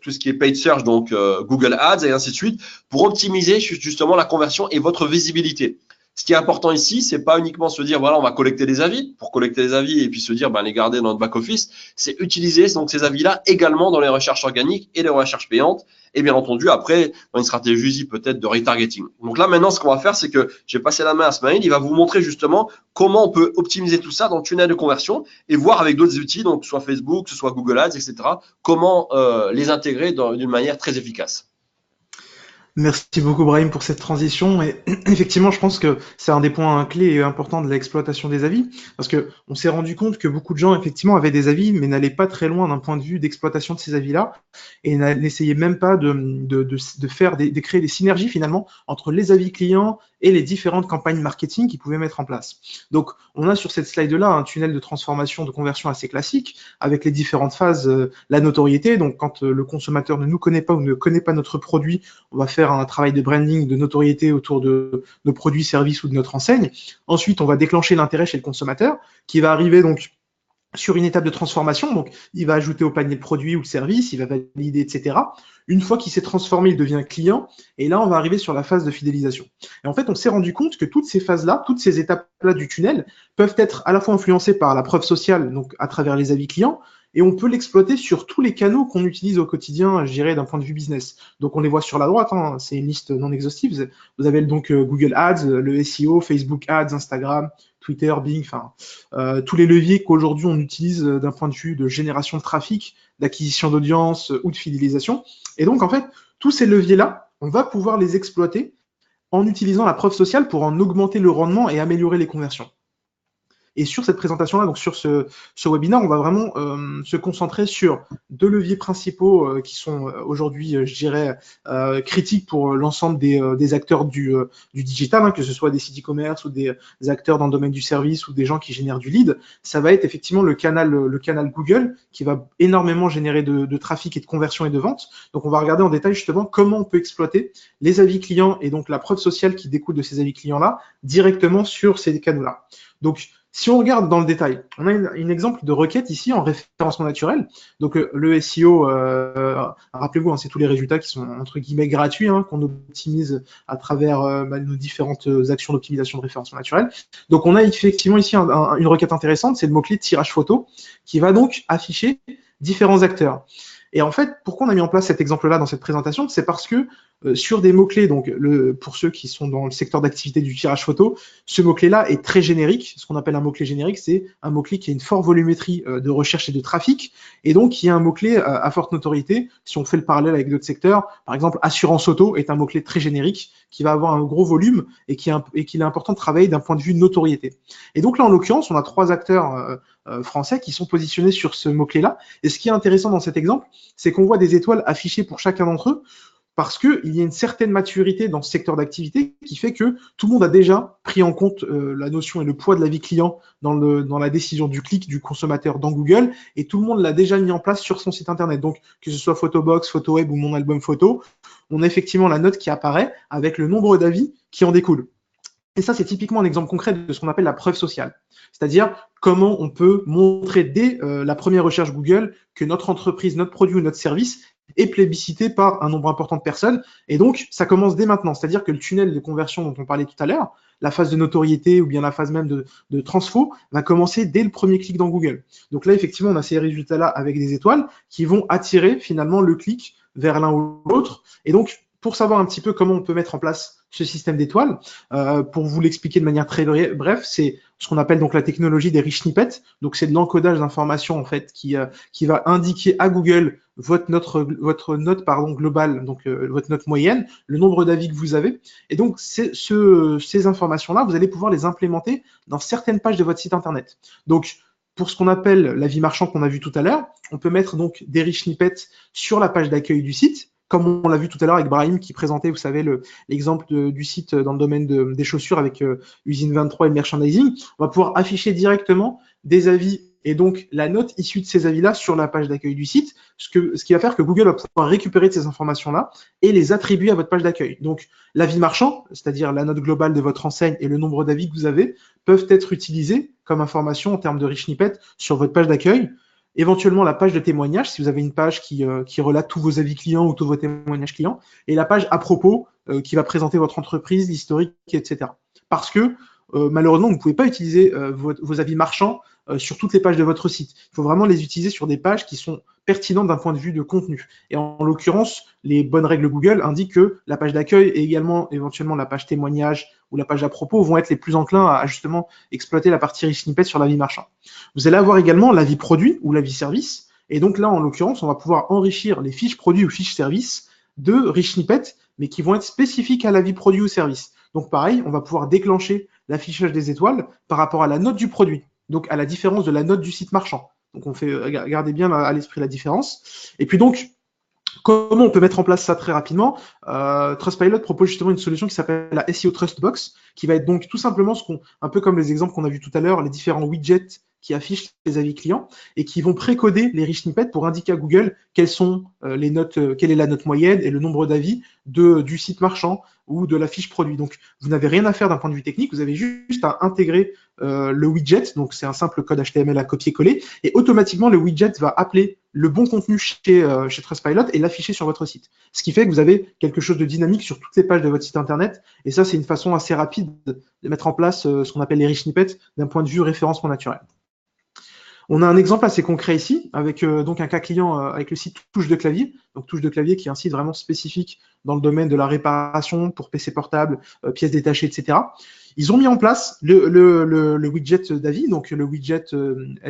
Speaker 2: tout ce qui est paid search, donc Google Ads et ainsi de suite, pour optimiser justement la conversion et votre visibilité. Ce qui est important ici, c'est pas uniquement se dire voilà, on va collecter des avis pour collecter des avis et puis se dire ben les garder dans notre back office, c'est utiliser donc ces avis-là également dans les recherches organiques et les recherches payantes et bien entendu après dans une stratégie peut-être de retargeting. Donc là maintenant ce qu'on va faire c'est que je vais passer la main à Smaïl, il va vous montrer justement comment on peut optimiser tout ça dans le tunnel de conversion et voir avec d'autres outils donc soit Facebook, que ce soit Google Ads, etc. comment les intégrer d'une manière très efficace.
Speaker 1: Merci beaucoup Brahim pour cette transition et effectivement je pense que c'est un des points clés et importants de l'exploitation des avis parce que on s'est rendu compte que beaucoup de gens effectivement avaient des avis mais n'allaient pas très loin d'un point de vue d'exploitation de ces avis-là et n'essayaient même pas de faire de créer des synergies finalement entre les avis clients et les différentes campagnes marketing qu'ils pouvaient mettre en place. Donc on a sur cette slide-là un tunnel de transformation de conversion assez classique avec les différentes phases, la notoriété, donc quand le consommateur ne nous connaît pas ou ne connaît pas notre produit, on va faire un travail de branding, de notoriété autour de nos produits, services ou de notre enseigne. Ensuite, on va déclencher l'intérêt chez le consommateur qui va arriver donc sur une étape de transformation. Donc, il va ajouter au panier le produit ou le service, il va valider, etc. Une fois qu'il s'est transformé, il devient client. Et là, on va arriver sur la phase de fidélisation. Et en fait, on s'est rendu compte que toutes ces phases-là, toutes ces étapes-là du tunnel peuvent être à la fois influencées par la preuve sociale, donc à travers les avis clients, et on peut l'exploiter sur tous les canaux qu'on utilise au quotidien, je dirais, d'un point de vue business. Donc, on les voit sur la droite, hein, c'est une liste non exhaustive. Vous avez donc Google Ads, le SEO, Facebook Ads, Instagram, Twitter, Bing, enfin, tous les leviers qu'aujourd'hui on utilise d'un point de vue de génération de trafic, d'acquisition d'audience ou de fidélisation. Et donc, en fait, tous ces leviers-là, on va pouvoir les exploiter en utilisant la preuve sociale pour en augmenter le rendement et améliorer les conversions. Et sur cette présentation-là, donc sur ce webinaire, on va vraiment se concentrer sur 2 leviers principaux qui sont aujourd'hui, je dirais, critiques pour l'ensemble des acteurs du digital, hein, que ce soit des sites e-commerce ou des acteurs dans le domaine du service ou des gens qui génèrent du lead. Ça va être effectivement le canal Google qui va énormément générer de trafic et de conversion et de vente. Donc, on va regarder en détail justement comment on peut exploiter les avis clients et donc la preuve sociale qui découle de ces avis clients-là directement sur ces canaux-là. Donc, si on regarde dans le détail, on a un exemple de requête ici en référencement naturel. Donc le SEO, rappelez-vous, hein, c'est tous les résultats qui sont entre guillemets gratuits, hein, qu'on optimise à travers nos différentes actions d'optimisation de référencement naturel. Donc on a effectivement ici une requête intéressante, c'est le mot-clé tirage photo, qui va donc afficher différents acteurs. Et en fait, pourquoi on a mis en place cet exemple-là dans cette présentation? C'est parce que sur des mots-clés, donc pour ceux qui sont dans le secteur d'activité du tirage photo, ce mot-clé-là est très générique. Ce qu'on appelle un mot-clé générique, c'est un mot-clé qui a une forte volumétrie de recherche et de trafic, et donc qui est un mot-clé à forte notoriété. Si on fait le parallèle avec d'autres secteurs, par exemple, assurance auto est un mot-clé très générique qui va avoir un gros volume et qu'il est important de travailler d'un point de vue notoriété. Et donc là, en l'occurrence, on a 3 acteurs français qui sont positionnés sur ce mot-clé-là. Et ce qui est intéressant dans cet exemple, c'est qu'on voit des étoiles affichées pour chacun d'entre eux, parce qu'il y a une certaine maturité dans ce secteur d'activité qui fait que tout le monde a déjà pris en compte la notion et le poids de la vie client dans la décision du clic du consommateur dans Google, et tout le monde l'a déjà mis en place sur son site internet. Donc, que ce soit Photobox, PhotoWeb ou mon album photo, on a effectivement la note qui apparaît avec le nombre d'avis qui en découle. Et ça, c'est typiquement un exemple concret de ce qu'on appelle la preuve sociale. C'est-à-dire comment on peut montrer dès la première recherche Google que notre entreprise, notre produit ou notre service est plébiscité par un nombre important de personnes. Et donc, ça commence dès maintenant. C'est-à-dire que le tunnel de conversion dont on parlait tout à l'heure, la phase de notoriété ou bien la phase même de transfo va commencer dès le premier clic dans Google. Donc là, effectivement, on a ces résultats-là avec des étoiles qui vont attirer finalement le clic vers l'un ou l'autre. Et donc, pour savoir un petit peu comment on peut mettre en place ce système d'étoiles, pour vous l'expliquer de manière très bref, c'est ce qu'on appelle donc la technologie des rich snippets. Donc c'est de l'encodage d'informations en fait qui va indiquer à Google votre note globale, donc votre note moyenne, le nombre d'avis que vous avez. Et donc ces informations-là, vous allez pouvoir les implémenter dans certaines pages de votre site internet. Donc pour ce qu'on appelle l'avis marchand qu'on a vu tout à l'heure, on peut mettre donc des rich snippets sur la page d'accueil du site, comme on l'a vu tout à l'heure avec Brahim qui présentait, vous savez, l'exemple du site dans le domaine des chaussures avec Usine 23 et merchandising. On va pouvoir afficher directement des avis et donc la note issue de ces avis-là sur la page d'accueil du site, ce qui va faire que Google va pouvoir récupérer de ces informations-là et les attribuer à votre page d'accueil. Donc l'avis marchand, c'est-à-dire la note globale de votre enseigne et le nombre d'avis que vous avez, peuvent être utilisés comme information en termes de rich snippet sur votre page d'accueil. Éventuellement la page de témoignage, si vous avez une page qui relate tous vos avis clients ou tous vos témoignages clients, et la page à propos qui va présenter votre entreprise, l'historique, etc. Parce que malheureusement, vous ne pouvez pas utiliser vos avis marchands sur toutes les pages de votre site. Il faut vraiment les utiliser sur des pages qui sont pertinentes d'un point de vue de contenu. Et en l'occurrence, les bonnes règles Google indiquent que la page d'accueil et également éventuellement la page témoignage ou la page à propos vont être les plus enclins à justement exploiter la partie rich snippet sur l'avis marchand. Vous allez avoir également l'avis produit ou l'avis service. Et donc là, en l'occurrence, on va pouvoir enrichir les fiches produits ou fiches services de rich snippets, mais qui vont être spécifiques à l'avis produit ou service. Donc pareil, on va pouvoir déclencher l'affichage des étoiles par rapport à la note du produit, donc à la différence de la note du site marchand. Donc on fait, gardez bien à l'esprit la différence. Et puis donc, comment on peut mettre en place ça très rapidement? Trustpilot propose justement une solution qui s'appelle la SEO Trust Box, qui va être donc tout simplement un peu comme les exemples qu'on a vus tout à l'heure, les différents widgets qui affichent les avis clients et qui vont précoder les rich snippets pour indiquer à Google quelles sont les notes, quelle est la note moyenne et le nombre d'avis du site marchand ou de la fiche produit. Donc, vous n'avez rien à faire d'un point de vue technique, vous avez juste à intégrer le widget, donc c'est un simple code HTML à copier-coller, et automatiquement le widget va appeler le bon contenu chez Trustpilot et l'afficher sur votre site. Ce qui fait que vous avez quelque chose de dynamique sur toutes les pages de votre site internet, et ça c'est une façon assez rapide de mettre en place ce qu'on appelle les rich snippets d'un point de vue référencement naturel. On a un exemple assez concret ici, avec donc un cas client avec le site Touche de clavier. Donc Touche de clavier qui est un site vraiment spécifique dans le domaine de la réparation pour PC portable, pièces détachées, etc. Ils ont mis en place le widget d'avis, donc le widget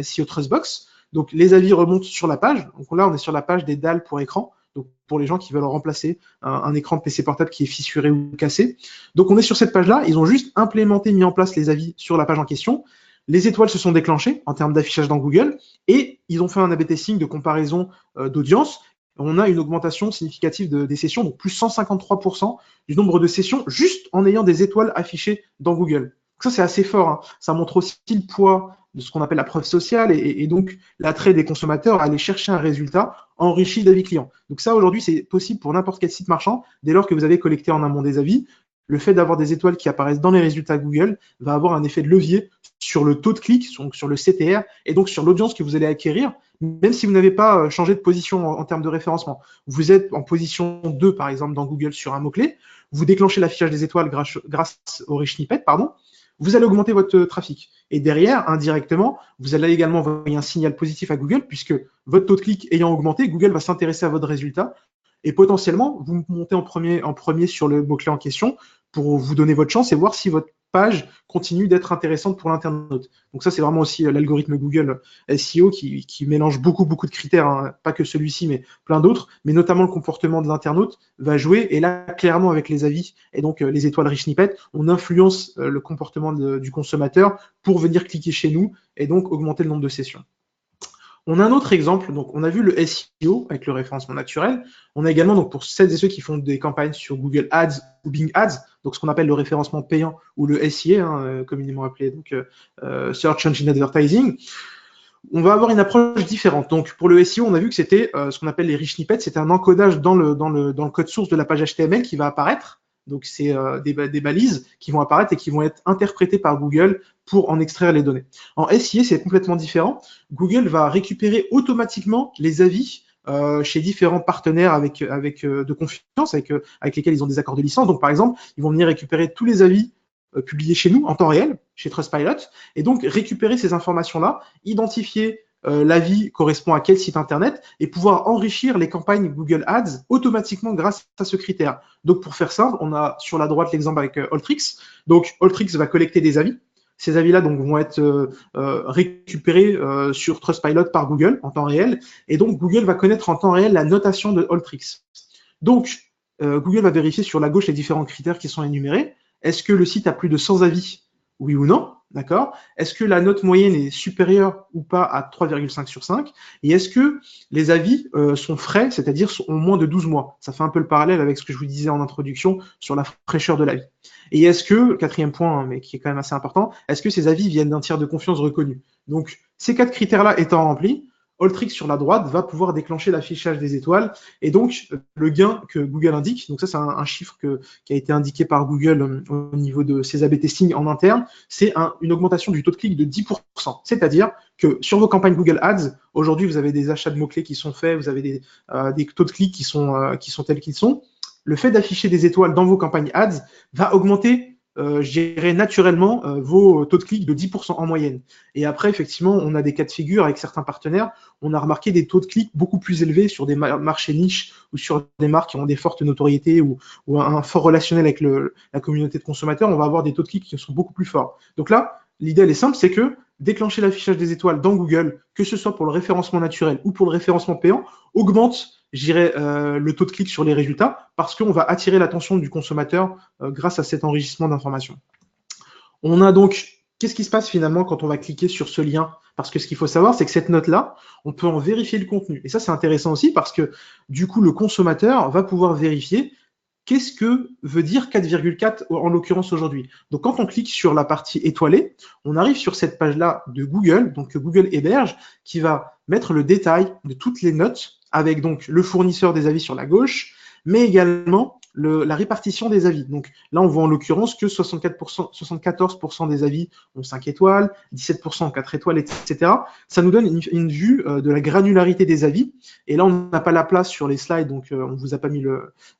Speaker 1: SEO Trustbox. Donc les avis remontent sur la page. Donc là, on est sur la page des dalles pour écran. Donc pour les gens qui veulent remplacer un écran de PC portable qui est fissuré ou cassé. Donc on est sur cette page-là. Ils ont juste implémenté, mis en place les avis sur la page en question. Les étoiles se sont déclenchées en termes d'affichage dans Google et ils ont fait un A/B testing de comparaison d'audience. On a une augmentation significative des sessions, donc plus 153% du nombre de sessions juste en ayant des étoiles affichées dans Google. Donc ça, c'est assez fort. Hein. Ça montre aussi le poids de ce qu'on appelle la preuve sociale et donc l'attrait des consommateurs à aller chercher un résultat enrichi d'avis clients. Donc ça, aujourd'hui, c'est possible pour n'importe quel site marchand dès lors que vous avez collecté en amont des avis. Le fait d'avoir des étoiles qui apparaissent dans les résultats Google va avoir un effet de levier sur le taux de clic, donc sur le CTR, et donc sur l'audience que vous allez acquérir, même si vous n'avez pas changé de position en termes de référencement. Vous êtes en position 2, par exemple, dans Google sur un mot-clé, vous déclenchez l'affichage des étoiles grâce au rich snippet, vous allez augmenter votre trafic. Et derrière, indirectement, vous allez également envoyer un signal positif à Google, puisque votre taux de clic ayant augmenté, Google va s'intéresser à votre résultat, et potentiellement, vous montez en premier sur le mot-clé en question pour vous donner votre chance et voir si votre page continue d'être intéressante pour l'internaute. Donc ça, c'est vraiment aussi l'algorithme Google SEO qui mélange beaucoup de critères, hein, pas que celui-ci, mais plein d'autres, mais notamment le comportement de l'internaute va jouer. Et là, clairement, avec les avis et donc les étoiles rich snippet, on influence le comportement du consommateur pour venir cliquer chez nous et donc augmenter le nombre de sessions. On a un autre exemple, donc on a vu le SEO avec le référencement naturel. On a également, donc pour celles et ceux qui font des campagnes sur Google Ads ou Bing Ads, donc ce qu'on appelle le référencement payant ou le SIA, hein, communément appelé donc Search Engine Advertising. On va avoir une approche différente. Donc pour le SEO, on a vu que c'était ce qu'on appelle les rich snippets, c'était un encodage dans le code source de la page HTML qui va apparaître. Donc c'est des balises qui vont apparaître et qui vont être interprétées par Google pour en extraire les données. En SIA, c'est complètement différent. Google va récupérer automatiquement les avis chez différents partenaires de confiance avec lesquels ils ont des accords de licence. Donc par exemple, ils vont venir récupérer tous les avis publiées chez nous en temps réel, chez Trustpilot, et donc récupérer ces informations-là, identifier l'avis correspond à quel site internet et pouvoir enrichir les campagnes Google Ads automatiquement grâce à ce critère. Donc pour faire simple, on a sur la droite l'exemple avec Alteryx. Donc Alteryx va collecter des avis. Ces avis-là donc vont être récupérés sur Trustpilot par Google en temps réel, et donc Google va connaître en temps réel la notation de Alteryx. Donc Google va vérifier sur la gauche les différents critères qui sont énumérés. Est-ce que le site a plus de 100 avis? Oui ou non? D'accord? Est-ce que la note moyenne est supérieure ou pas à 3,5 sur 5? Et est-ce que les avis sont frais, c'est-à-dire ont moins de 12 mois? Ça fait un peu le parallèle avec ce que je vous disais en introduction sur la fraîcheur de l'avis. Et est-ce que, quatrième point, hein, mais qui est quand même assez important, est-ce que ces avis viennent d'un tiers de confiance reconnu? Donc, ces 4 critères-là étant remplis, Alteryx sur la droite va pouvoir déclencher l'affichage des étoiles et donc le gain que Google indique. Donc ça, c'est un chiffre qui a été indiqué par Google au niveau de ses A/B testing en interne. C'est une augmentation du taux de clic de 10%. C'est-à-dire que sur vos campagnes Google Ads, aujourd'hui, vous avez des achats de mots-clés qui sont faits, vous avez des taux de clic qui sont tels qu'ils sont. Le fait d'afficher des étoiles dans vos campagnes Ads va augmenter je dirais naturellement vos taux de clic de 10% en moyenne. Et après, effectivement, on a des cas de figure avec certains partenaires. On a remarqué des taux de clic beaucoup plus élevés sur des marchés niches ou sur des marques qui ont des fortes notoriétés ou un fort relationnel avec la communauté de consommateurs. On va avoir des taux de clic qui sont beaucoup plus forts. Donc là, l'idée, elle est simple, c'est que déclencher l'affichage des étoiles dans Google, que ce soit pour le référencement naturel ou pour le référencement payant, augmente je dirais, le taux de clic sur les résultats parce qu'on va attirer l'attention du consommateur grâce à cet enrichissement d'informations. On a donc, qu'est-ce qui se passe finalement quand on va cliquer sur ce lien? Parce que ce qu'il faut savoir, c'est que cette note-là, on peut en vérifier le contenu. Et ça, c'est intéressant aussi parce que du coup, le consommateur va pouvoir vérifier qu'est-ce que veut dire 4,4 en l'occurrence aujourd'hui. Donc quand on clique sur la partie étoilée, on arrive sur cette page-là de Google, donc que Google héberge, qui va mettre le détail de toutes les notes avec donc le fournisseur des avis sur la gauche, mais également la répartition des avis. Donc là, on voit en l'occurrence que 74% des avis ont 5 étoiles, 17% ont 4 étoiles, etc. Ça nous donne une vue de la granularité des avis. Et là, on n'a pas la place sur les slides, donc on ne vous a pas mis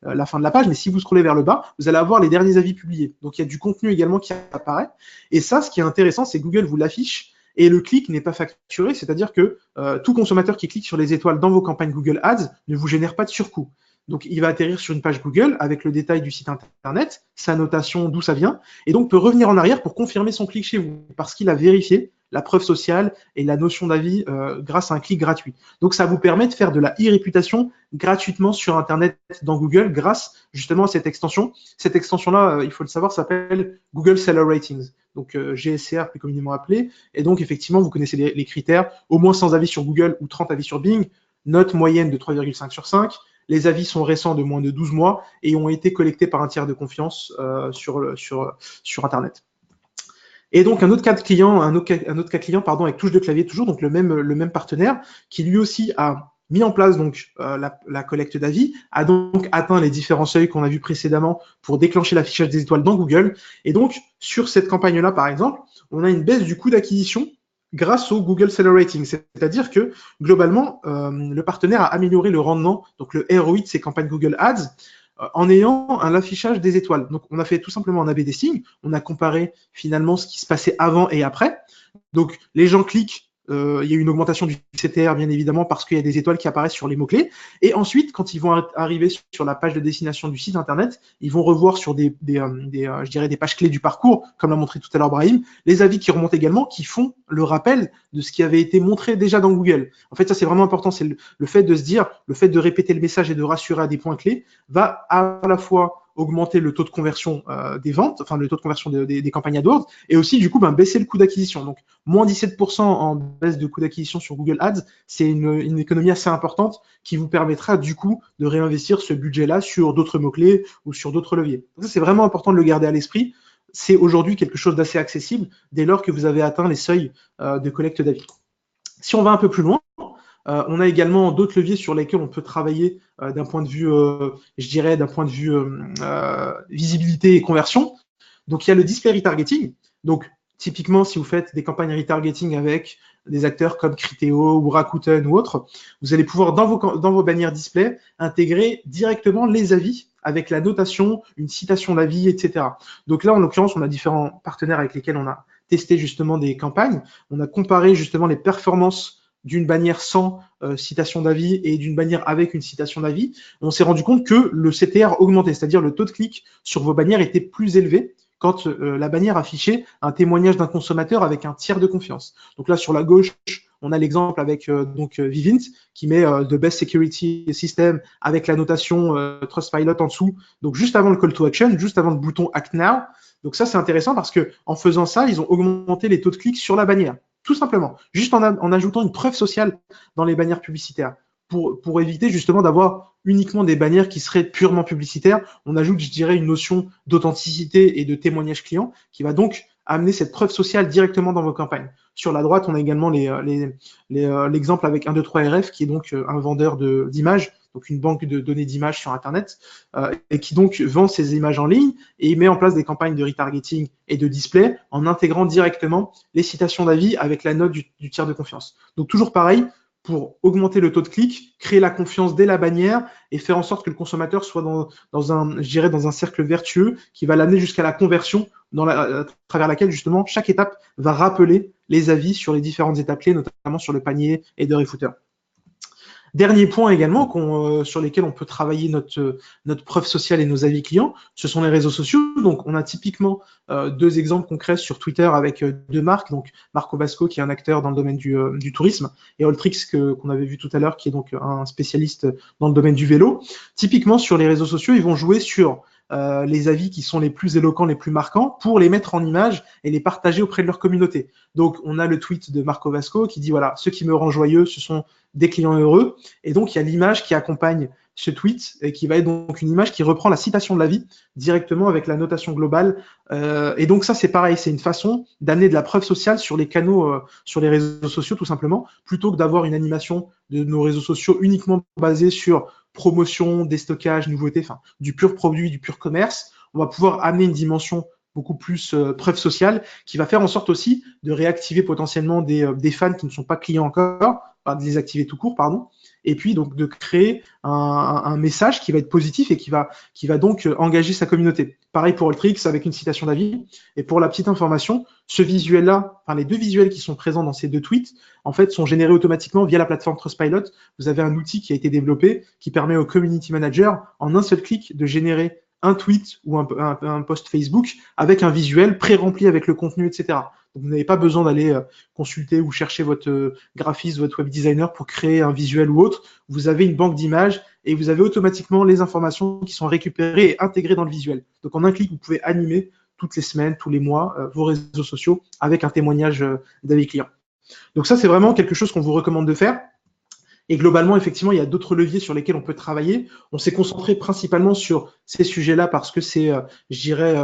Speaker 1: la fin de la page, mais si vous scrollez vers le bas, vous allez avoir les derniers avis publiés. Donc il y a du contenu également qui apparaît. Et ça, ce qui est intéressant, c'est que Google vous l'affiche et le clic n'est pas facturé, c'est-à-dire que tout consommateur qui clique sur les étoiles dans vos campagnes Google Ads ne vous génère pas de surcoût. Donc, il va atterrir sur une page Google avec le détail du site internet, sa notation, d'où ça vient, et donc peut revenir en arrière pour confirmer son clic chez vous, parce qu'il a vérifié la preuve sociale et la notion d'avis grâce à un clic gratuit. Donc, ça vous permet de faire de la e-réputation gratuitement sur Internet dans Google grâce justement à cette extension. Cette extension-là, il faut le savoir, s'appelle Google Seller Ratings, donc GSCR plus communément appelé. Et donc, effectivement, vous connaissez les critères, au moins 100 avis sur Google ou 30 avis sur Bing, note moyenne de 3,5 sur 5, les avis sont récents de moins de 12 mois et ont été collectés par un tiers de confiance sur Internet. Et donc un autre cas client avec touche de clavier toujours, donc le même partenaire qui lui aussi a mis en place donc la collecte d'avis, a donc atteint les différents seuils qu'on a vus précédemment pour déclencher l'affichage des étoiles dans Google. Et donc sur cette campagne-là par exemple, on a une baisse du coût d'acquisition grâce au Google Seller Rating. C'est-à-dire que, globalement, le partenaire a amélioré le rendement, donc le ROI de ses campagnes Google Ads, en ayant un affichage des étoiles. Donc, on a fait tout simplement un A/B testing, on a comparé finalement ce qui se passait avant et après. Donc, les gens cliquent, il y a eu une augmentation du CTR, bien évidemment, parce qu'il y a des étoiles qui apparaissent sur les mots-clés. Et ensuite, quand ils vont arriver sur la page de destination du site internet, ils vont revoir sur je dirais des pages clés du parcours, comme l'a montré tout à l'heure Brahim, les avis qui remontent également, qui font le rappel de ce qui avait été montré déjà dans Google. En fait, ça, c'est vraiment important. C'est le fait de se dire, le fait de répéter le message et de rassurer à des points clés va à la fois augmenter le taux de conversion des ventes, enfin le taux de conversion des campagnes AdWords, et aussi du coup baisser le coût d'acquisition. Donc moins 17% en baisse de coût d'acquisition sur Google Ads, c'est une économie assez importante qui vous permettra du coup de réinvestir ce budget-là sur d'autres mots-clés ou sur d'autres leviers. Donc ça, c'est vraiment important de le garder à l'esprit. C'est aujourd'hui quelque chose d'assez accessible dès lors que vous avez atteint les seuils de collecte d'avis. Si on va un peu plus loin, on a également d'autres leviers sur lesquels on peut travailler d'un point de vue, je dirais, d'un point de vue visibilité et conversion. Donc, il y a le display retargeting. Donc, Typiquement, si vous faites des campagnes retargeting avec des acteurs comme Criteo ou Rakuten ou autres, vous allez pouvoir, dans vos bannières display, intégrer directement les avis avec la notation, une citation d'avis, etc. Donc là, en l'occurrence, on a différents partenaires avec lesquels on a testé justement des campagnes. On a comparé justement les performances d'une bannière sans citation d'avis et d'une bannière avec une citation d'avis. On s'est rendu compte que le CTR augmentait, c'est-à-dire le taux de clic sur vos bannières était plus élevé quand la bannière affichait un témoignage d'un consommateur avec un tiers de confiance. Donc là, sur la gauche, on a l'exemple avec Vivint qui met The Best Security System avec la notation Trustpilot en dessous, donc juste avant le call to action, juste avant le bouton Act Now. Donc ça, c'est intéressant parce que en faisant ça, ils ont augmenté les taux de clics sur la bannière, tout simplement, juste en ajoutant une preuve sociale dans les bannières publicitaires. Pour éviter justement d'avoir uniquement des bannières qui seraient purement publicitaires, on ajoute, je dirais, une notion d'authenticité et de témoignage client qui va donc amener cette preuve sociale directement dans vos campagnes. Sur la droite, on a également l'exemple avec 123RF qui est donc un vendeur d'images, donc une banque de données d'images sur Internet, et qui donc vend ces images en ligne et il met en place des campagnes de retargeting et de display en intégrant directement les citations d'avis avec la note du tiers de confiance. Donc toujours pareil, pour augmenter le taux de clic, créer la confiance dès la bannière et faire en sorte que le consommateur soit dans un cercle vertueux qui va l'amener jusqu'à la conversion à travers laquelle justement chaque étape va rappeler les avis sur les différentes étapes clés, notamment sur le panier et de refooter. Dernier point également sur lesquels on peut travailler notre preuve sociale et nos avis clients, ce sont les réseaux sociaux. Donc, on a typiquement deux exemples concrets sur Twitter avec deux marques. Donc, Marco Vasco, qui est un acteur dans le domaine du tourisme, et Alltrix, qu'on avait vu tout à l'heure, qui est donc un spécialiste dans le domaine du vélo. Typiquement, sur les réseaux sociaux, ils vont jouer sur les avis qui sont les plus éloquents, les plus marquants, pour les mettre en image et les partager auprès de leur communauté. Donc, on a le tweet de Marco Vasco qui dit, voilà, ce qui me rend joyeux, ce sont des clients heureux. Et donc, il y a l'image qui accompagne ce tweet et qui va être donc une image qui reprend la citation de l'avis directement avec la notation globale. Et donc, ça, c'est pareil, c'est une façon d'amener de la preuve sociale sur les canaux, sur les réseaux sociaux, tout simplement, plutôt que d'avoir une animation de nos réseaux sociaux uniquement basée sur promotion, déstockage, nouveautés, enfin, du pur produit, du pur commerce. On va pouvoir amener une dimension beaucoup plus preuve sociale qui va faire en sorte aussi de réactiver potentiellement des fans qui ne sont pas clients encore, de les activer tout court, pardon, et puis donc de créer un message qui va être positif et qui va donc engager sa communauté. Pareil pour Alltrix avec une citation d'avis. Et pour la petite information, ce visuel-là, enfin les deux visuels qui sont présents dans ces deux tweets, en fait, sont générés automatiquement via la plateforme Trustpilot. Vous avez un outil qui a été développé qui permet au community manager, en un seul clic, de générer un tweet ou un post Facebook avec un visuel pré-rempli avec le contenu, etc. Donc, vous n'avez pas besoin d'aller consulter ou chercher votre graphiste, votre web designer pour créer un visuel ou autre. Vous avez une banque d'images et vous avez automatiquement les informations qui sont récupérées et intégrées dans le visuel. Donc, en un clic, vous pouvez animer toutes les semaines, tous les mois, vos réseaux sociaux avec un témoignage d'avis client. Donc, ça, c'est vraiment quelque chose qu'on vous recommande de faire. Et globalement, effectivement, il y a d'autres leviers sur lesquels on peut travailler. On s'est concentré principalement sur ces sujets-là parce que c'est, je dirais,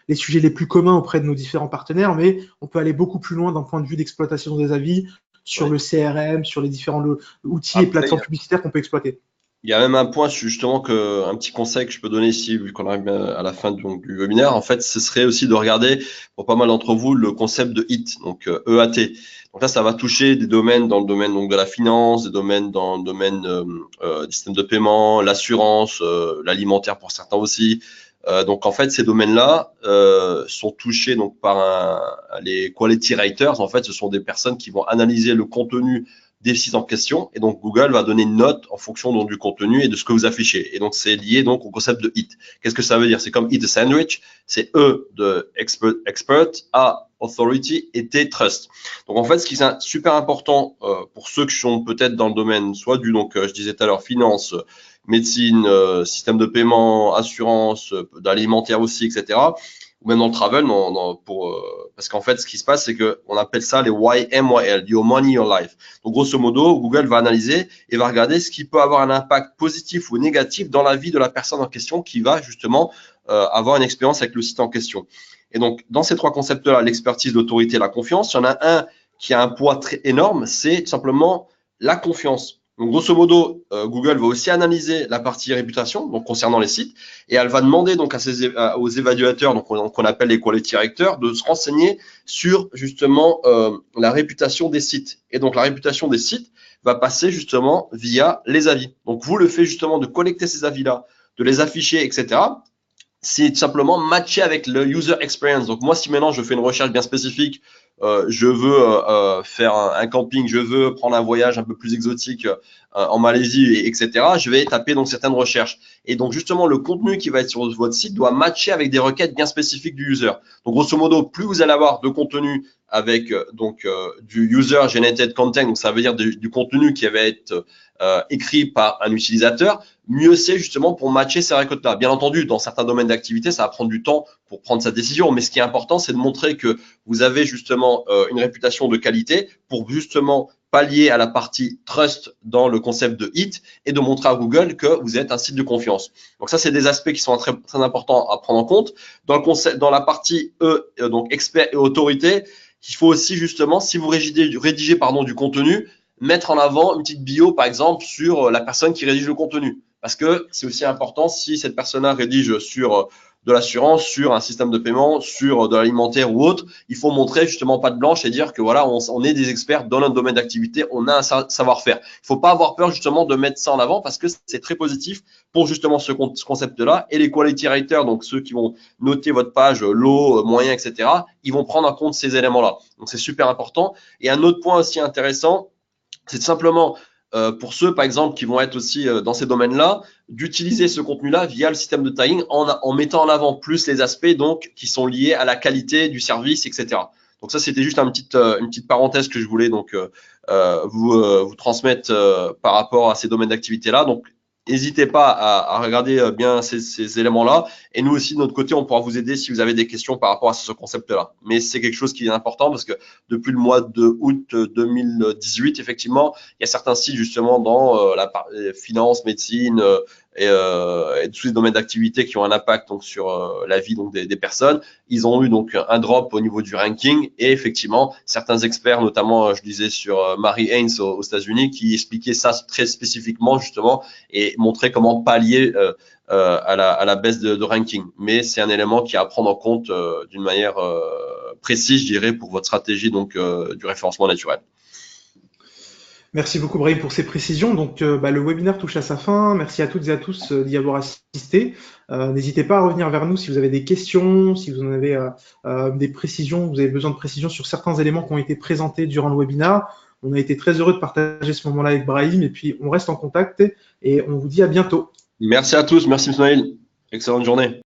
Speaker 1: les sujets les plus communs auprès de nos différents partenaires, mais on peut aller beaucoup plus loin d'un point de vue d'exploitation des avis, sur le CRM, sur les différents outils et plateformes publicitaires qu'on peut exploiter.
Speaker 2: Il y a même un point, justement, un petit conseil que je peux donner ici, vu qu'on arrive à la fin du webinaire. En fait, ce serait aussi de regarder, pour pas mal d'entre vous, le concept de HIT, donc EAT. Donc là, ça va toucher des domaines dans le domaine donc de la finance, des domaines dans le domaine des systèmes de paiement, l'assurance, l'alimentaire pour certains aussi. Donc en fait, ces domaines-là sont touchés donc par les quality writers. En fait, ce sont des personnes qui vont analyser le contenu des sites en question, et donc Google va donner une note en fonction donc du contenu et de ce que vous affichez. Et donc c'est lié donc au concept de HIT. Qu'est-ce que ça veut dire? C'est comme Eat a Sandwich, c'est E de expert, A authority et T trust. Donc en fait, ce qui est super important pour ceux qui sont peut-être dans le domaine soit je disais tout à l'heure, finance, médecine, système de paiement, assurance, d'alimentaire aussi, etc., ou même dans le travel, parce qu'en fait, ce qui se passe, c'est que on appelle ça les YMYL, Your Money, Your Life. Donc, grosso modo, Google va analyser et va regarder ce qui peut avoir un impact positif ou négatif dans la vie de la personne en question qui va justement avoir une expérience avec le site en question. Et donc, dans ces trois concepts-là, l'expertise, l'autorité, la confiance, il y en a un qui a un poids très énorme, c'est tout simplement la confiance. Donc, grosso modo, Google va aussi analyser la partie réputation, donc concernant les sites, et elle va demander donc aux évaluateurs, donc qu'on appelle les quality directors, de se renseigner sur justement la réputation des sites. Et donc, la réputation des sites va passer justement via les avis. Donc, vous, le fait justement de collecter ces avis-là, de les afficher, etc., c'est tout simplement matcher avec le user experience. Donc moi, si maintenant je fais une recherche bien spécifique, je veux faire un camping, je veux prendre un voyage un peu plus exotique en Malaisie, etc., je vais taper donc certaines recherches. Et donc justement, le contenu qui va être sur votre site doit matcher avec des requêtes bien spécifiques du user. Donc grosso modo, plus vous allez avoir de contenu avec du user generated content, donc ça veut dire du contenu qui va être écrit par un utilisateur, mieux c'est justement pour matcher ces récoltes-là. Bien entendu, dans certains domaines d'activité, ça va prendre du temps pour prendre sa décision, mais ce qui est important, c'est de montrer que vous avez justement une réputation de qualité pour justement pallier à la partie trust dans le concept de hit et de montrer à Google que vous êtes un site de confiance. Donc ça, c'est des aspects qui sont très, très importants à prendre en compte. Dans le concept, dans la partie donc expert et autorité, il faut aussi justement, si vous rédigez du contenu, mettre en avant une petite bio, par exemple, sur la personne qui rédige le contenu. Parce que c'est aussi important, si cette personne-là rédige sur de l'assurance, sur un système de paiement, sur de l'alimentaire ou autre, il faut montrer justement patte blanche et dire que voilà, on est des experts dans notre domaine d'activité, on a un savoir-faire. Il ne faut pas avoir peur justement de mettre ça en avant parce que c'est très positif pour justement ce concept-là. Et les quality writers, donc ceux qui vont noter votre page low, moyen, etc., ils vont prendre en compte ces éléments-là. Donc c'est super important. Et un autre point aussi intéressant, c'est tout simplement pour ceux, par exemple, qui vont être aussi dans ces domaines-là, d'utiliser ce contenu-là via le système de tagging en mettant en avant plus les aspects donc qui sont liés à la qualité du service, etc. Donc ça, c'était juste une petite parenthèse que je voulais donc vous transmettre par rapport à ces domaines d'activité-là. Donc, n'hésitez pas à regarder bien ces éléments-là. Et nous aussi, de notre côté, on pourra vous aider si vous avez des questions par rapport à ce concept-là. Mais c'est quelque chose qui est important parce que depuis le mois de août 2018, effectivement, il y a certains sites justement dans la finance, médecine et tous les domaines d'activité qui ont un impact donc sur la vie donc des personnes. Ils ont eu donc un drop au niveau du ranking et effectivement certains experts, notamment je disais sur Mary Haynes aux États-Unis, qui expliquaient ça très spécifiquement justement et montraient comment pallier à la baisse de ranking. Mais c'est un élément qui est à prendre en compte d'une manière précise, je dirais, pour votre stratégie donc du référencement naturel.
Speaker 1: Merci beaucoup Brahim pour ces précisions. Donc le webinaire touche à sa fin. Merci à toutes et à tous d'y avoir assisté. N'hésitez pas à revenir vers nous si vous avez des questions, si vous en avez des précisions, vous avez besoin de précisions sur certains éléments qui ont été présentés durant le webinaire. On a été très heureux de partager ce moment-là avec Brahim et puis on reste en contact et on vous dit à bientôt.
Speaker 2: Merci à tous, merci Ismaël, excellente journée.